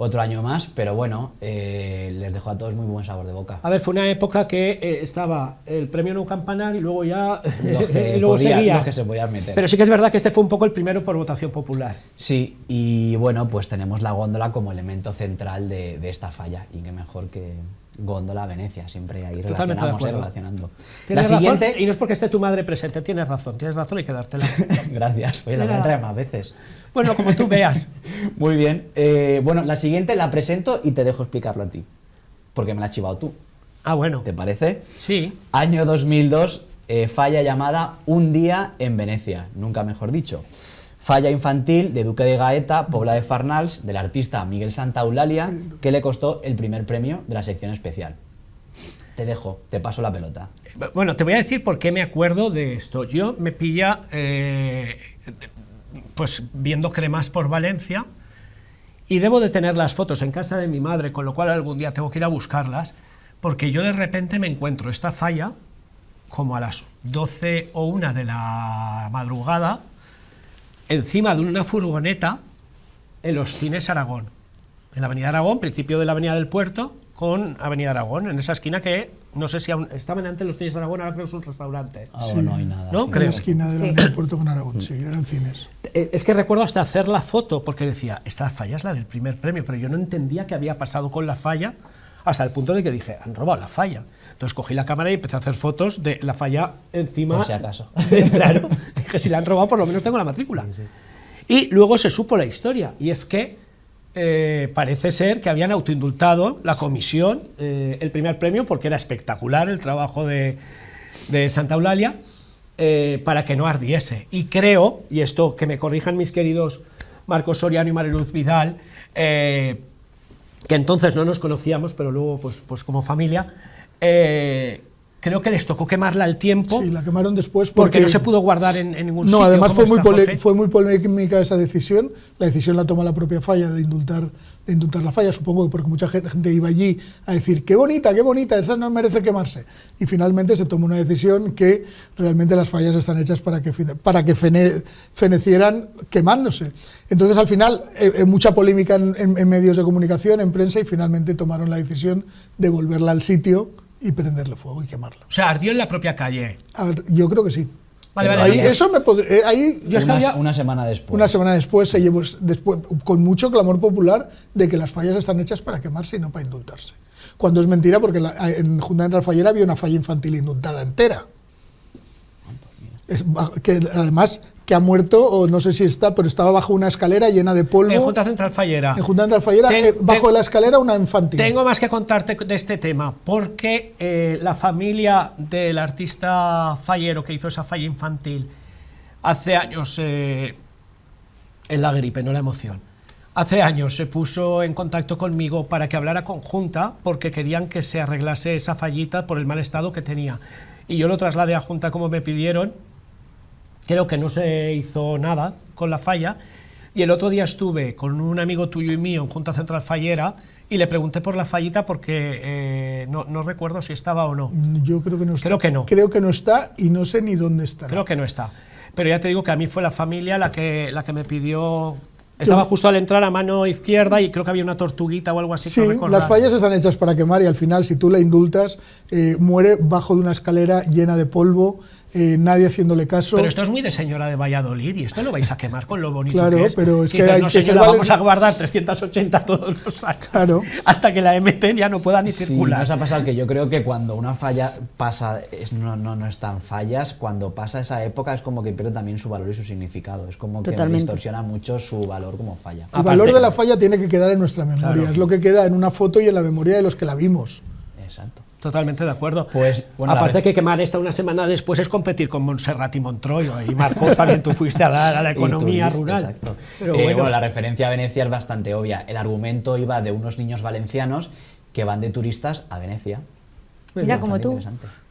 Otro año más, pero bueno, les dejó a todos muy buen sabor de boca. A ver, fue una época que estaba el premio No Campanar y luego ya Los que, y luego seguía. los que se podían meter. Pero sí que es verdad que este fue un poco el primero por votación popular. Sí, y bueno, pues tenemos la góndola como elemento central de esta falla, y qué mejor que góndola Venecia, siempre ahí Totalmente de relacionamos, acuerdo. relacionando. Tienes La razón, siguiente... y no es porque esté tu madre presente, tienes razón, hay que dártela. Gracias, oye, la voy a traer más veces. Bueno, como tú veas. Muy bien. Bueno, la siguiente la presento y te dejo explicarlo a ti, porque me la has chivado tú. Ah, bueno. ¿Te parece? Sí. Año 2002, falla llamada Un día en Venecia, nunca mejor dicho. Falla infantil de Duque de Gaeta, Pobla de Farnals, del artista Miguel Santaeulalia, que le costó el primer premio de la sección especial. Te dejo, te paso la pelota. Bueno, te voy a decir por qué me acuerdo de esto. Yo me pilla pues viendo cremas por Valencia y debo de tener las fotos en casa de mi madre, con lo cual algún día tengo que ir a buscarlas, porque yo de repente me encuentro esta falla como a las 12 o 1 de la madrugada encima de una furgoneta en los Cines Aragón, en la Avenida Aragón, principio de la Avenida del Puerto con Avenida Aragón, en esa esquina que no sé si aún estaban antes los Cines Aragón, ahora creo que es un restaurante. Ahora no hay nada. ¿No? Sí. Creo. En la esquina del puerto con Aragón, sí, eran cines. Es que recuerdo hasta hacer la foto, porque decía, esta falla es la del primer premio, pero yo no entendía qué había pasado con la falla, hasta el punto de que dije, han robado la falla. Entonces cogí la cámara y empecé a hacer fotos de la falla encima. Por si acaso. Claro, dije, si la han robado, por lo menos tengo la matrícula. Sí, sí. Y luego se supo la historia, y es que parece ser que habían autoindultado la comisión el primer premio, porque era espectacular el trabajo de Santaeulalia, para que no ardiese. Y creo, y esto que me corrijan mis queridos Marcos Soriano y Mariluz Vidal, que entonces no nos conocíamos, pero luego pues como familia, creo que les tocó quemarla al tiempo. Sí, la quemaron después porque no se pudo guardar en ningún sitio. No, además ¿Cómo está, Jorge? fue muy polémica esa decisión. La decisión la toma la propia Falla de indultar la Falla, supongo que porque mucha gente iba allí a decir qué bonita, esa no merece quemarse. Y finalmente se tomó una decisión que realmente las fallas están hechas para que fenecieran quemándose. Entonces al final mucha polémica en medios de comunicación, en prensa, y finalmente tomaron la decisión de volverla al sitio y prenderle fuego y quemarla. O sea, ardió en la propia calle. Yo creo que sí. Vale, Ahí, eso me ahí una semana después. Una semana después se llevó, con mucho clamor popular de que las fallas están hechas para quemarse y no para indultarse. Cuando es mentira, porque en Junta Central Fallera había una falla infantil indultada entera. Que además que ha muerto, o no sé si está, pero estaba bajo una escalera llena de polvo. En Junta Central Fallera. En Junta Central Fallera, bajo la escalera, una infantil. Tengo más que contarte de este tema, porque la familia del artista fallero que hizo esa falla infantil hace años, en la gripe, no la emoción, hace años se puso en contacto conmigo para que hablara con Junta, porque querían que se arreglase esa fallita por el mal estado que tenía. Y yo lo trasladé a Junta como me pidieron. Creo que no se hizo nada con la falla, y el otro día estuve con un amigo tuyo y mío en Junta Central Fallera y le pregunté por la fallita porque no recuerdo si estaba o no. Yo creo que no está. Creo que no. Creo que no está y no sé ni dónde está. Creo que no está. Pero ya te digo que a mí fue la familia la que me pidió. Estaba justo al entrar a mano izquierda y creo que había una tortuguita o algo así. Sí, las fallas están hechas para quemar y al final, si tú la indultas, muere bajo de una escalera llena de polvo, nadie haciéndole caso. Pero esto es muy de señora de Valladolid y esto lo vais a quemar con lo bonito claro, que es. Pero es que dices, hay no, que señora, vamos a guardar 380 todos los años. Claro. Hasta que la emeten ya no pueda ni circular. Nos ha pasado que yo creo que cuando una falla pasa, no están fallas, cuando pasa esa época es como que pierde también su valor y su significado. Es como que distorsiona mucho su valor como falla. El valor de la falla tiene que quedar en nuestra memoria, claro. Es lo que queda en una foto y en la memoria de los que la vimos. Exacto. Totalmente de acuerdo. Pues, bueno, aparte que quemar esta una semana después es competir con Montserrat y Montroyo, y Marcos también tú fuiste a dar a la economía rural. Exacto. Pero bueno, la referencia a Venecia es bastante obvia. El argumento iba de unos niños valencianos que van de turistas a Venecia. Mira, como tú.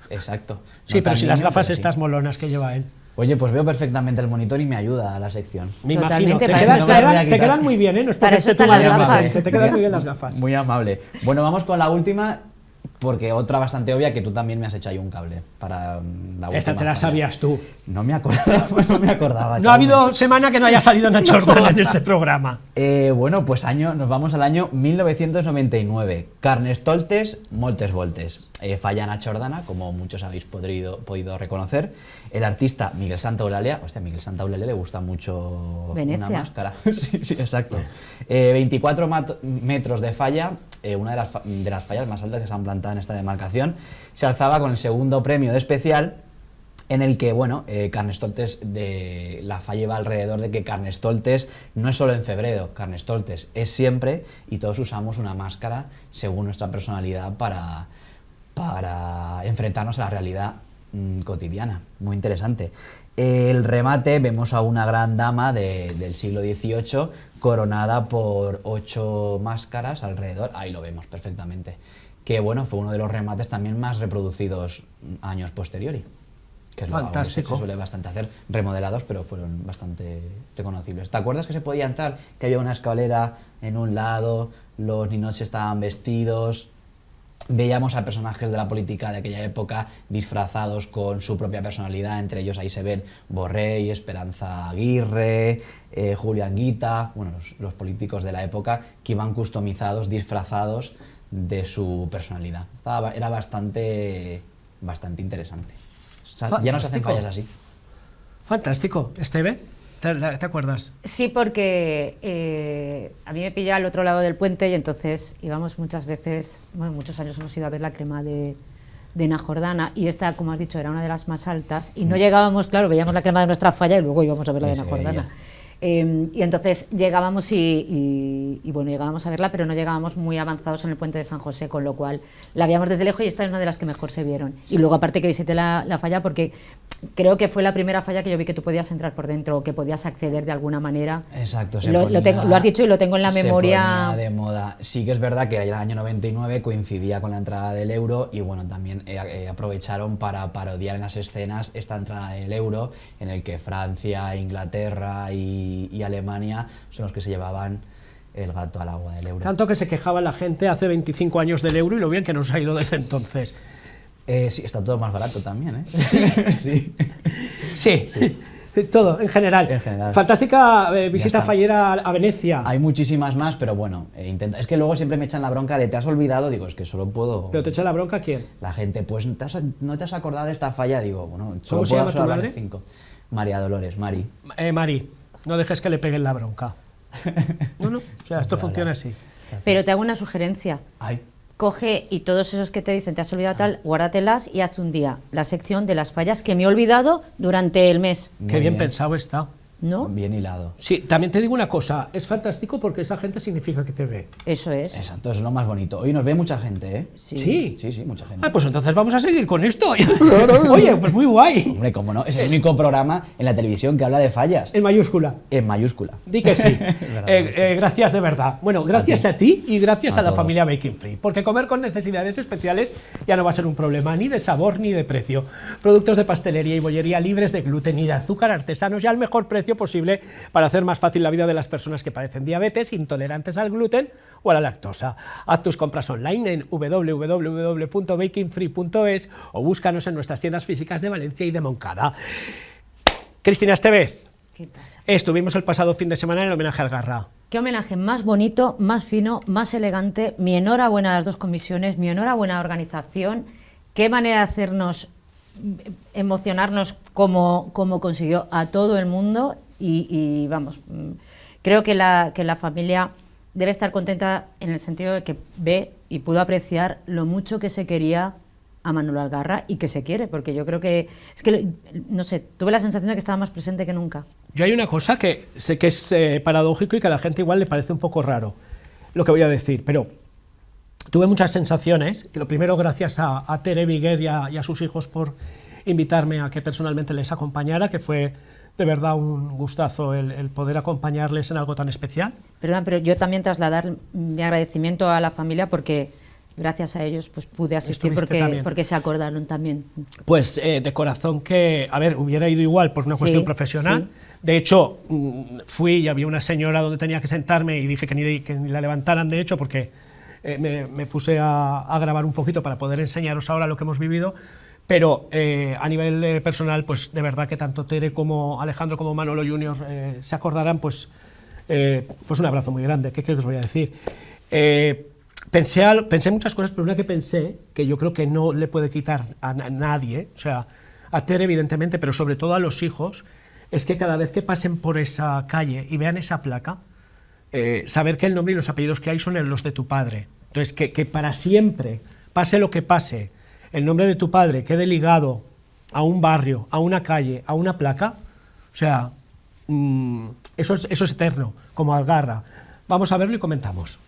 Exacto. Sí, no pero si las gafas sí. estas molonas que lleva él. Oye, pues veo perfectamente el monitor y me ayuda a la sección. Me Totalmente, imagino. Te quedan muy bien, ¿eh? No es para eso están las gafas. Te quedan muy bien las gafas. Muy amable. Bueno, vamos con la última, porque otra bastante obvia, que tú también me has hecho ahí un cable para la última. Esta te la sabías tú. No me acordaba. No ha habido semana que no haya salido Nacho Ordana en este programa. Bueno, pues nos vamos al año 1999. Carnestoltes, moltes voltes. Falla Nacho Ordana, como muchos habéis podido reconocer. El artista Miguel Santaolalla, Miguel Santaolalla le gusta mucho Venecia. Una máscara. sí, exacto. 24 metros de falla, una de las fallas más altas que se han plantado en esta demarcación. Se alzaba con el segundo premio de especial, en el que, Carnestoltes, la falla va alrededor de que Carnestoltes no es solo en febrero, Carnestoltes es siempre, y todos usamos una máscara según nuestra personalidad para enfrentarnos a la realidad cotidiana. Muy interesante. El remate, vemos a una gran dama del siglo XVIII coronada por 8 máscaras alrededor. Ahí lo vemos perfectamente. Que fue uno de los remates también más reproducidos años posteriori. Que es fantástico. Se suele bastante hacer remodelados, pero fueron bastante reconocibles. ¿Te acuerdas que se podía entrar? Que había una escalera en un lado, los ninots estaban vestidos. Veíamos a personajes de la política de aquella época disfrazados con su propia personalidad, entre ellos ahí se ven Borrell, Esperanza Aguirre, Julián Guita, los políticos de la época que iban customizados, disfrazados de su personalidad. Era bastante interesante. O sea, ya no se hacen fallas así. Fantástico. Esteve, ¿te acuerdas? Sí, porque a mí me pilla al otro lado del puente y entonces íbamos muchas veces, muchos años hemos ido a ver la crema de Najordana, y esta, como has dicho, era una de las más altas y no llegábamos, claro, veíamos la crema de nuestra falla y luego íbamos a ver la de Najordana. Y entonces llegábamos bueno, llegábamos a verla, pero no llegábamos muy avanzados en el puente de San José, con lo cual la veíamos desde lejos y esta es una de las que mejor se vieron. Y luego aparte que visité la falla porque creo que fue la primera falla que yo vi que tú podías entrar por dentro, que podías acceder de alguna manera. Exacto. Lo has dicho y lo tengo en la memoria. Se ponía de moda. Sí que es verdad que el año 99 coincidía con la entrada del euro y bueno, también aprovecharon para parodiar en las escenas esta entrada del euro en el que Francia, Inglaterra y Alemania son los que se llevaban el gato al agua del euro. Tanto que se quejaba la gente hace 25 años del euro y lo bien que nos ha ido desde entonces. Sí, está todo más barato también, ¿eh? Sí. Sí. Todo, en general. Fantástica visita fallera a Venecia. Hay muchísimas más, pero bueno, es que luego siempre me echan la bronca de ¿te has olvidado? Digo, es que solo puedo... ¿Pero te echa la bronca quién? La gente, pues no te has acordado de esta falla, digo, bueno, solo ¿Cómo se llama tu hablar madre? de 5. María Dolores, Mari. Mari, no dejes que le peguen la bronca. No, o sea, esto funciona así. Pero te hago una sugerencia. Ay. Coge y todos esos que te dicen te has olvidado tal, guárdatelas y hazte un día la sección de las fallas que me he olvidado durante el mes. Qué bien pensado está. ¿No? Bien hilado. Sí, también te digo una cosa, es fantástico porque esa gente significa que te ve. Eso es. Exacto, es lo más bonito. Hoy nos ve mucha gente, ¿eh? Sí. Sí, mucha gente. Ah, pues entonces vamos a seguir con esto. Oye, pues muy guay. Hombre, cómo no, es el único programa en la televisión que habla de fallas. En mayúscula. En mayúscula. Di que sí. Gracias de verdad. Bueno, gracias a ti y gracias a la todos. familia Baking Free, porque comer con necesidades especiales ya no va a ser un problema ni de sabor ni de precio. Productos de pastelería y bollería libres de gluten y de azúcar, artesanos y al mejor precio posible para hacer más fácil la vida de las personas que padecen diabetes, intolerantes al gluten o a la lactosa. Haz tus compras online en www.bakingfree.es o búscanos en nuestras tiendas físicas de Valencia y de Moncada. Cristina Estevez. ¿Qué pasa? Estuvimos el pasado fin de semana en el homenaje al Garra. Qué homenaje más bonito, más fino, más elegante. Mi enhorabuena a las dos comisiones, mi enhorabuena a la organización. Qué manera de hacernos emocionarnos como consiguió a todo el mundo. Y vamos, creo que la familia debe estar contenta en el sentido de que ve y pudo apreciar lo mucho que se quería a Manolo Algarra y que se quiere, porque yo creo que, es que, no sé, tuve la sensación de que estaba más presente que nunca. Yo hay una cosa que sé que es paradójico y que a la gente igual le parece un poco raro lo que voy a decir, pero tuve muchas sensaciones, y lo primero gracias a Tere Viguer y a sus hijos por invitarme a que personalmente les acompañara, que fue de verdad un gustazo el poder acompañarles en algo tan especial. Perdón, pero yo también trasladar mi agradecimiento a la familia porque gracias a ellos pues pude asistir porque se acordaron también. Pues de corazón que, a ver, hubiera ido igual por una cuestión profesional. Sí. De hecho, fui y había una señora donde tenía que sentarme y dije que ni la levantaran, de hecho, porque me puse a grabar un poquito para poder enseñaros ahora lo que hemos vivido. Pero a nivel personal, pues de verdad que tanto Tere como Alejandro como Manolo Junior se acordarán, pues un abrazo muy grande. ¿Qué os voy a decir? Pensé muchas cosas, pero una que pensé, que yo creo que no le puede quitar a nadie, o sea, a Tere evidentemente, pero sobre todo a los hijos, es que cada vez que pasen por esa calle y vean esa placa, saber que el nombre y los apellidos que hay son los de tu padre. Entonces, que para siempre, pase lo que pase, el nombre de tu padre quede ligado a un barrio, a una calle, a una placa, o sea, eso es eterno, como Algarra. Vamos a verlo y comentamos.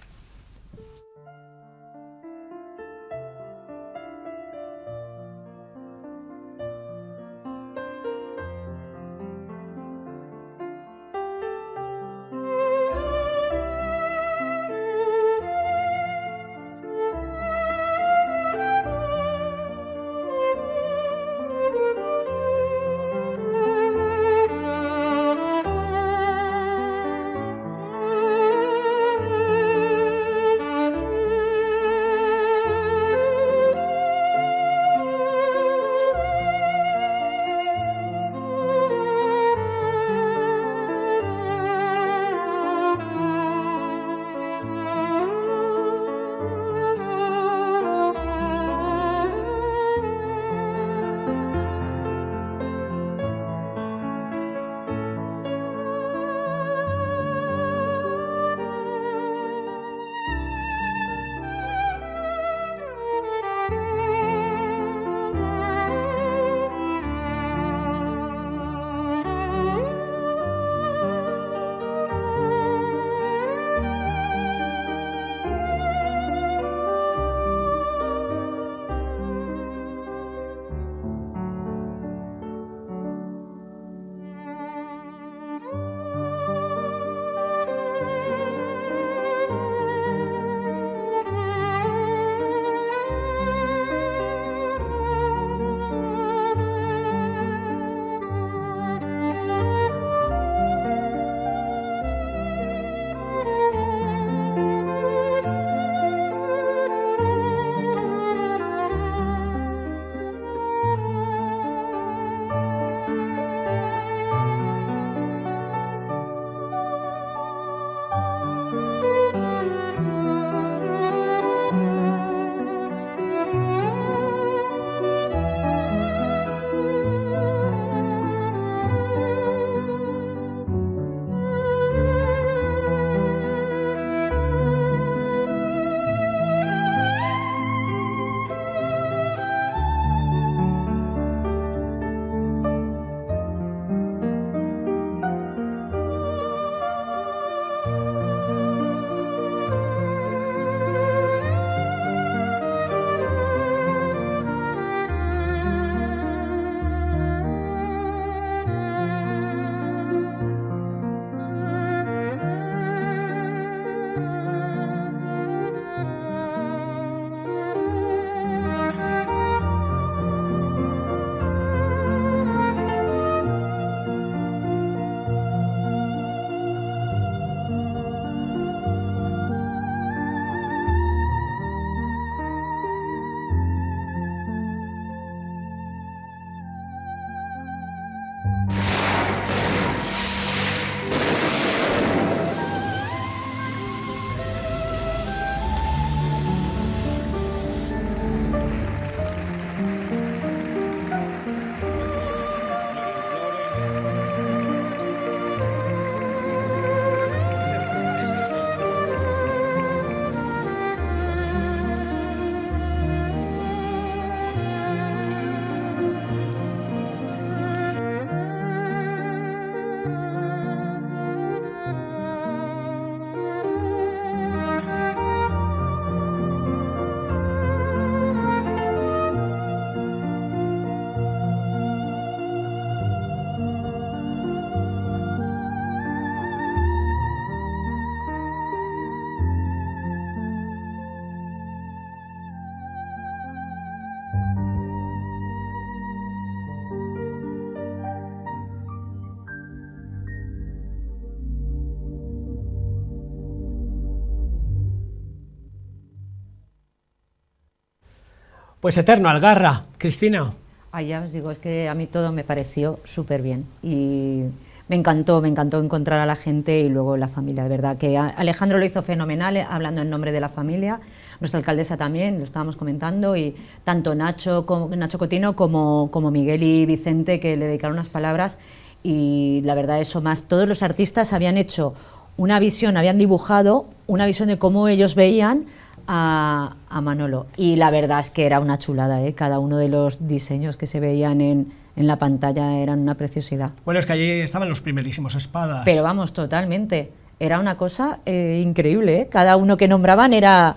Pues eterno, Algarra. Cristina. Ay, ya os digo, es que a mí todo me pareció súper bien y me encantó encontrar a la gente y luego la familia, de verdad, que Alejandro lo hizo fenomenal, hablando en nombre de la familia, nuestra alcaldesa también, lo estábamos comentando, y tanto Nacho Cotino como Miguel y Vicente, que le dedicaron unas palabras, y la verdad eso más, todos los artistas habían hecho una visión, habían dibujado una visión de cómo ellos veían a Manolo, y la verdad es que era una chulada, ¿eh? Cada uno de los diseños que se veían en la pantalla eran una preciosidad. Bueno, es que allí estaban los primerísimos espadas. Pero vamos, totalmente, era una cosa increíble, ¿eh? Cada uno que nombraban era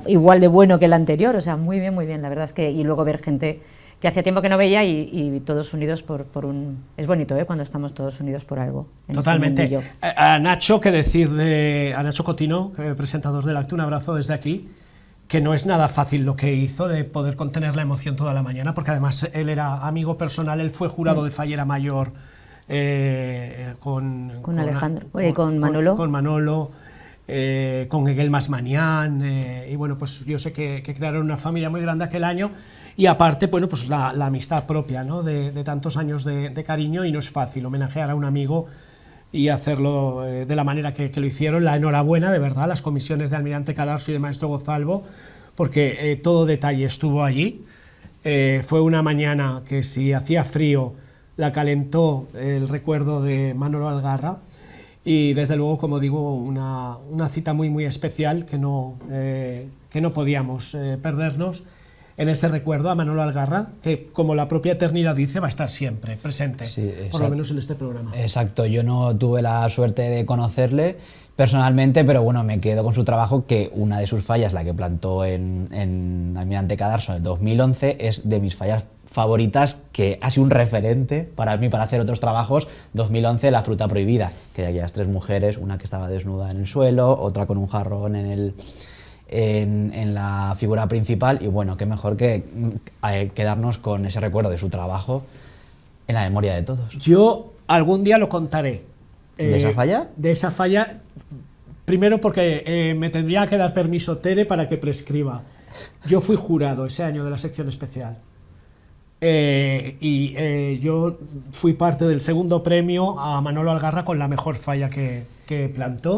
igual de bueno que el anterior, o sea, muy bien, la verdad es que, y luego ver gente que hacía tiempo que no veía y todos unidos por un... Es bonito, ¿eh? Cuando estamos todos unidos por algo. Totalmente. A Nacho, ¿qué decir a Nacho Cotino, presentador del acto? Un abrazo desde aquí, que no es nada fácil lo que hizo de poder contener la emoción toda la mañana, porque además él era amigo personal, él fue jurado de Fallera Mayor con Manolo. Con Manolo. Con Miguel Masmanián, y bueno, pues yo sé que crearon una familia muy grande aquel año, y aparte, bueno, pues la amistad propia, ¿no? de tantos años de cariño, y no es fácil homenajear a un amigo y hacerlo de la manera que lo hicieron. La enhorabuena, de verdad, las comisiones de Almirante Cadarso y de Maestro Gozalvo, porque todo detalle estuvo allí. Fue una mañana que, si hacía frío, la calentó el recuerdo de Manolo Algarra. Y desde luego, como digo, una cita muy especial que no podíamos perdernos en ese recuerdo a Manolo Algarra, que, como la propia eternidad dice, va a estar siempre presente, sí, por lo menos en este programa. Exacto, yo no tuve la suerte de conocerle personalmente, pero bueno, me quedo con su trabajo, que una de sus fallas, la que plantó en Almirante Cadarso en el 2011, es de mis fallas favoritas, que ha sido un referente para mí para hacer otros trabajos. 2011, La fruta prohibida, que hay aquellas tres mujeres, una que estaba desnuda en el suelo, otra con un jarrón en la figura principal, y bueno, qué mejor que quedarnos con ese recuerdo de su trabajo en la memoria de todos. Yo algún día lo contaré. ¿De esa falla? De esa falla, primero porque me tendría que dar permiso Tere para que prescriba. Yo fui jurado ese año de la sección especial. Yo fui parte del segundo premio a Manolo Algarra con la mejor falla que plantó.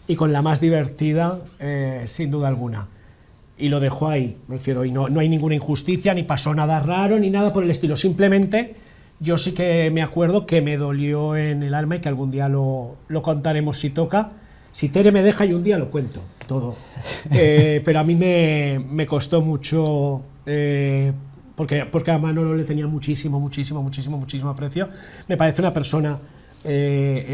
Y con la más divertida, sin duda alguna. Y lo dejó ahí, me refiero, y no hay ninguna injusticia, ni pasó nada raro, ni nada por el estilo. Simplemente, yo sí que me acuerdo que me dolió en el alma, y que algún día lo contaremos si toca. Si Tere me deja, y un día lo cuento todo. Pero a mí me costó mucho... Porque a Manolo le tenía muchísimo aprecio. Me parece una persona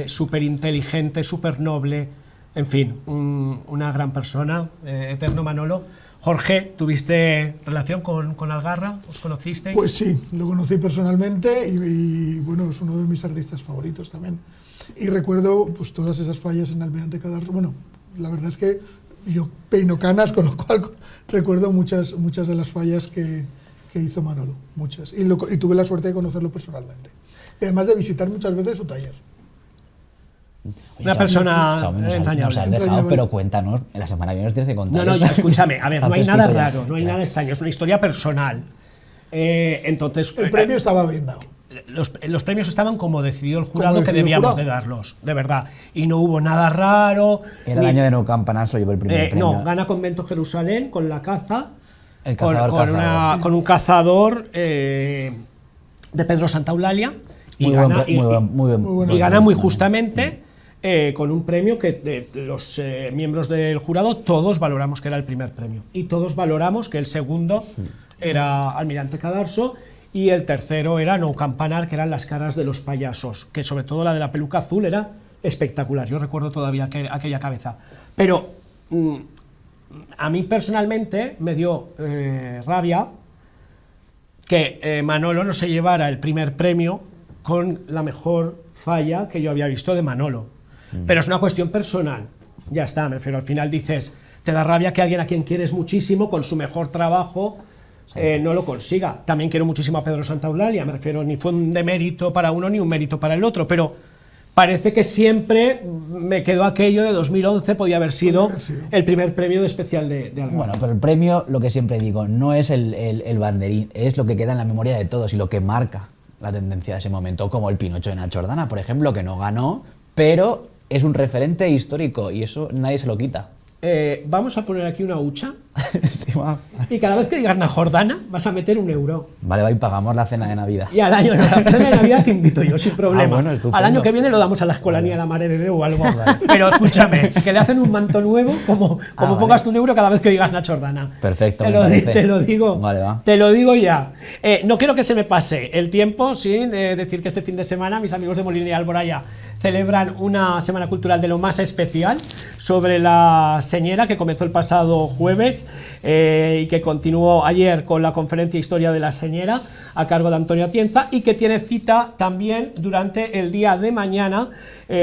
súper inteligente, súper noble, en fin, una gran persona, eterno Manolo. Jorge, ¿tuviste relación con Algarra? ¿Os conocisteis? Pues sí, lo conocí personalmente y bueno, es uno de mis artistas favoritos también. Y recuerdo pues todas esas fallas en Almirante Cadarso. Bueno, la verdad es que yo peino canas, con lo cual recuerdo muchas de las fallas que hizo Manolo, muchas, y tuve la suerte de conocerlo personalmente, y además de visitar muchas veces su taller. Una persona entrañable. Nos has dejado, pero cuéntanos, en la semana que viene nos tienes que contar. No, ya, escúchame, a ver, no hay nada raro, no hay nada extraño, es una historia personal. Entonces, el premio estaba bien dado. Los premios estaban como decidió el jurado que debíamos de darlos, de verdad, y no hubo nada raro. Era el año de No Campanazo, llevó el primer premio. No, gana Convento Jerusalén con La caza. El cazador, con un cazador de Pedro Santaeulalia, y gana muy justamente, con un premio que los miembros del jurado todos valoramos que era el primer premio, y todos valoramos que el segundo era Almirante Cadarso y el tercero era No Campanar, que eran las caras de los payasos, que sobre todo la de la peluca azul era espectacular. Yo recuerdo todavía aquella cabeza, pero a mí personalmente me dio rabia que Manolo no se llevara el primer premio con la mejor falla que yo había visto de Manolo. Pero es una cuestión personal, ya está, me refiero, al final dices, te da rabia que alguien a quien quieres muchísimo, con su mejor trabajo, no lo consiga. También quiero muchísimo a Pedro Santaeulalia, me refiero, ni fue un demérito para uno ni un mérito para el otro, pero Parece que siempre me quedó aquello de 2011, podía haber sido el primer premio de especial de Algarve. Bueno, pero el premio, lo que siempre digo, no es el banderín, es lo que queda en la memoria de todos y lo que marca la tendencia de ese momento, como el Pinocho de Nacho Ordana, por ejemplo, que no ganó, pero es un referente histórico y eso nadie se lo quita. Vamos a poner aquí una hucha Sí, va. y cada vez que digas Najordana vas a meter €1. Vale, va y pagamos la cena de Navidad. Y al año, la cena de Navidad te invito yo, sin problema. Bueno, estupendo. Al año que viene lo damos a la Escolanía de la Mare de Déu o algo. Pero escúchame, que le hacen un manto nuevo, como vale. pongas tu €1 cada vez que digas Najordana. Perfecto, Te lo digo. Vale, va. Te lo digo ya. No quiero que se me pase el tiempo sin decir que este fin de semana mis amigos de Molina y Alboraya celebran una semana cultural de lo más especial sobre la señera, que comenzó el pasado jueves y que continuó ayer con la conferencia Historia de la Señera a cargo de Antonio Atienza, y que tiene cita también durante el día de mañana,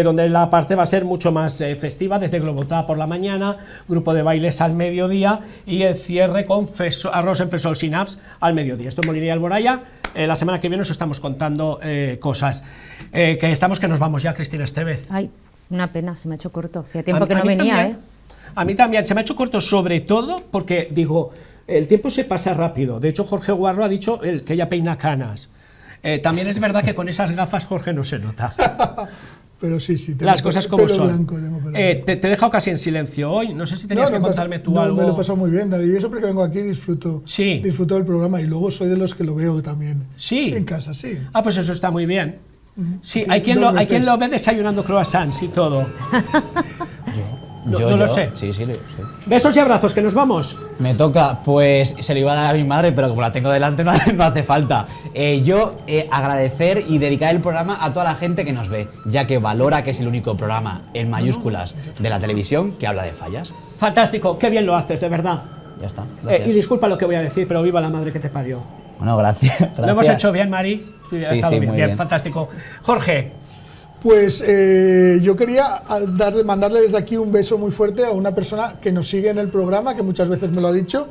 donde la parte va a ser mucho más festiva, desde Globotá por la mañana, grupo de bailes al mediodía y el cierre con arroz en fresol sin apps al mediodía. Esto es Molina y Alboraya. La semana que viene os estamos contando cosas. Que nos vamos ya, Cristina Estevez. Ay, una pena, se me ha hecho corto. Hacía tiempo que no venía, también, A mí también, se me ha hecho corto, sobre todo porque, digo, el tiempo se pasa rápido. De hecho, Jorge Guarro ha dicho que ella peina canas. También es verdad que con esas gafas Jorge no se nota. Pero sí, las cosas como pelo son. Blanco, te he dejado casi en silencio hoy. No sé si tenías que contarme tú algo. Me lo he pasado muy bien, David. Yo siempre que vengo aquí disfruto del programa, y luego soy de los que lo veo también en casa, sí. Ah, pues eso está muy bien. Sí, hay quien lo ve desayunando croissants y todo. No lo sé. Sí. Besos y abrazos, que nos vamos. Me toca, pues se lo iba a dar a mi madre, pero como la tengo delante no hace falta. Agradecer y dedicar el programa a toda la gente que nos ve, ya que valora que es el único programa en mayúsculas de la televisión que habla de fallas. Fantástico, qué bien lo haces, de verdad. Ya está. Y disculpa lo que voy a decir, pero viva la madre que te parió. Bueno, gracias. Lo hemos hecho bien, Mari. Sí, ha estado bien, fantástico. Jorge. Pues yo quería mandarle desde aquí un beso muy fuerte a una persona que nos sigue en el programa, que muchas veces me lo ha dicho,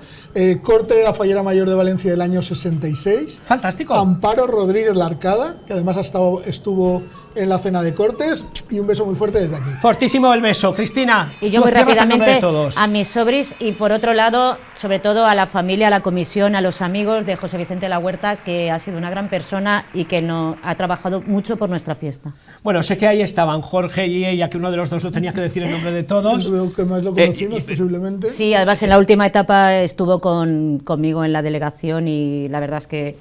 corte de la Fallera Mayor de Valencia del año 66. Fantástico. Amparo Rodríguez Larcada, que además estuvo en la cena de cortes, y un beso muy fuerte desde aquí. Fortísimo el beso, Cristina. Y yo muy rápidamente a mis sobris, y por otro lado, sobre todo a la familia, a la comisión, a los amigos de José Vicente La Huerta, que ha sido una gran persona y que ha trabajado mucho por nuestra fiesta. Bueno, sé que ahí estaban Jorge y ella, que uno de los dos lo tenía que decir en nombre de todos. Creo que más lo conocimos, posiblemente. Sí, además en la última etapa estuvo conmigo en la delegación, y la verdad es que,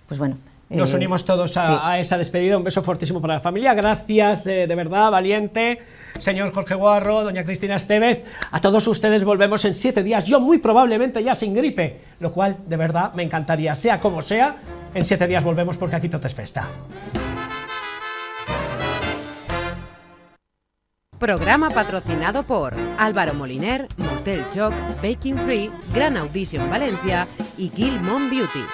pues bueno. Nos unimos todos a esa despedida. Un beso fortísimo para la familia. Gracias, de verdad, valiente. Señor Jorge Guarro, doña Cristina Estevez. A todos ustedes volvemos en 7 días. Yo muy probablemente ya sin gripe, lo cual, de verdad, me encantaría. Sea como sea, en 7 días volvemos, porque aquí todo es festa. Programa patrocinado por Álvaro Moliner, Motel Joc, Baking Free, Gran Audition Valencia y Gilmon Beauty.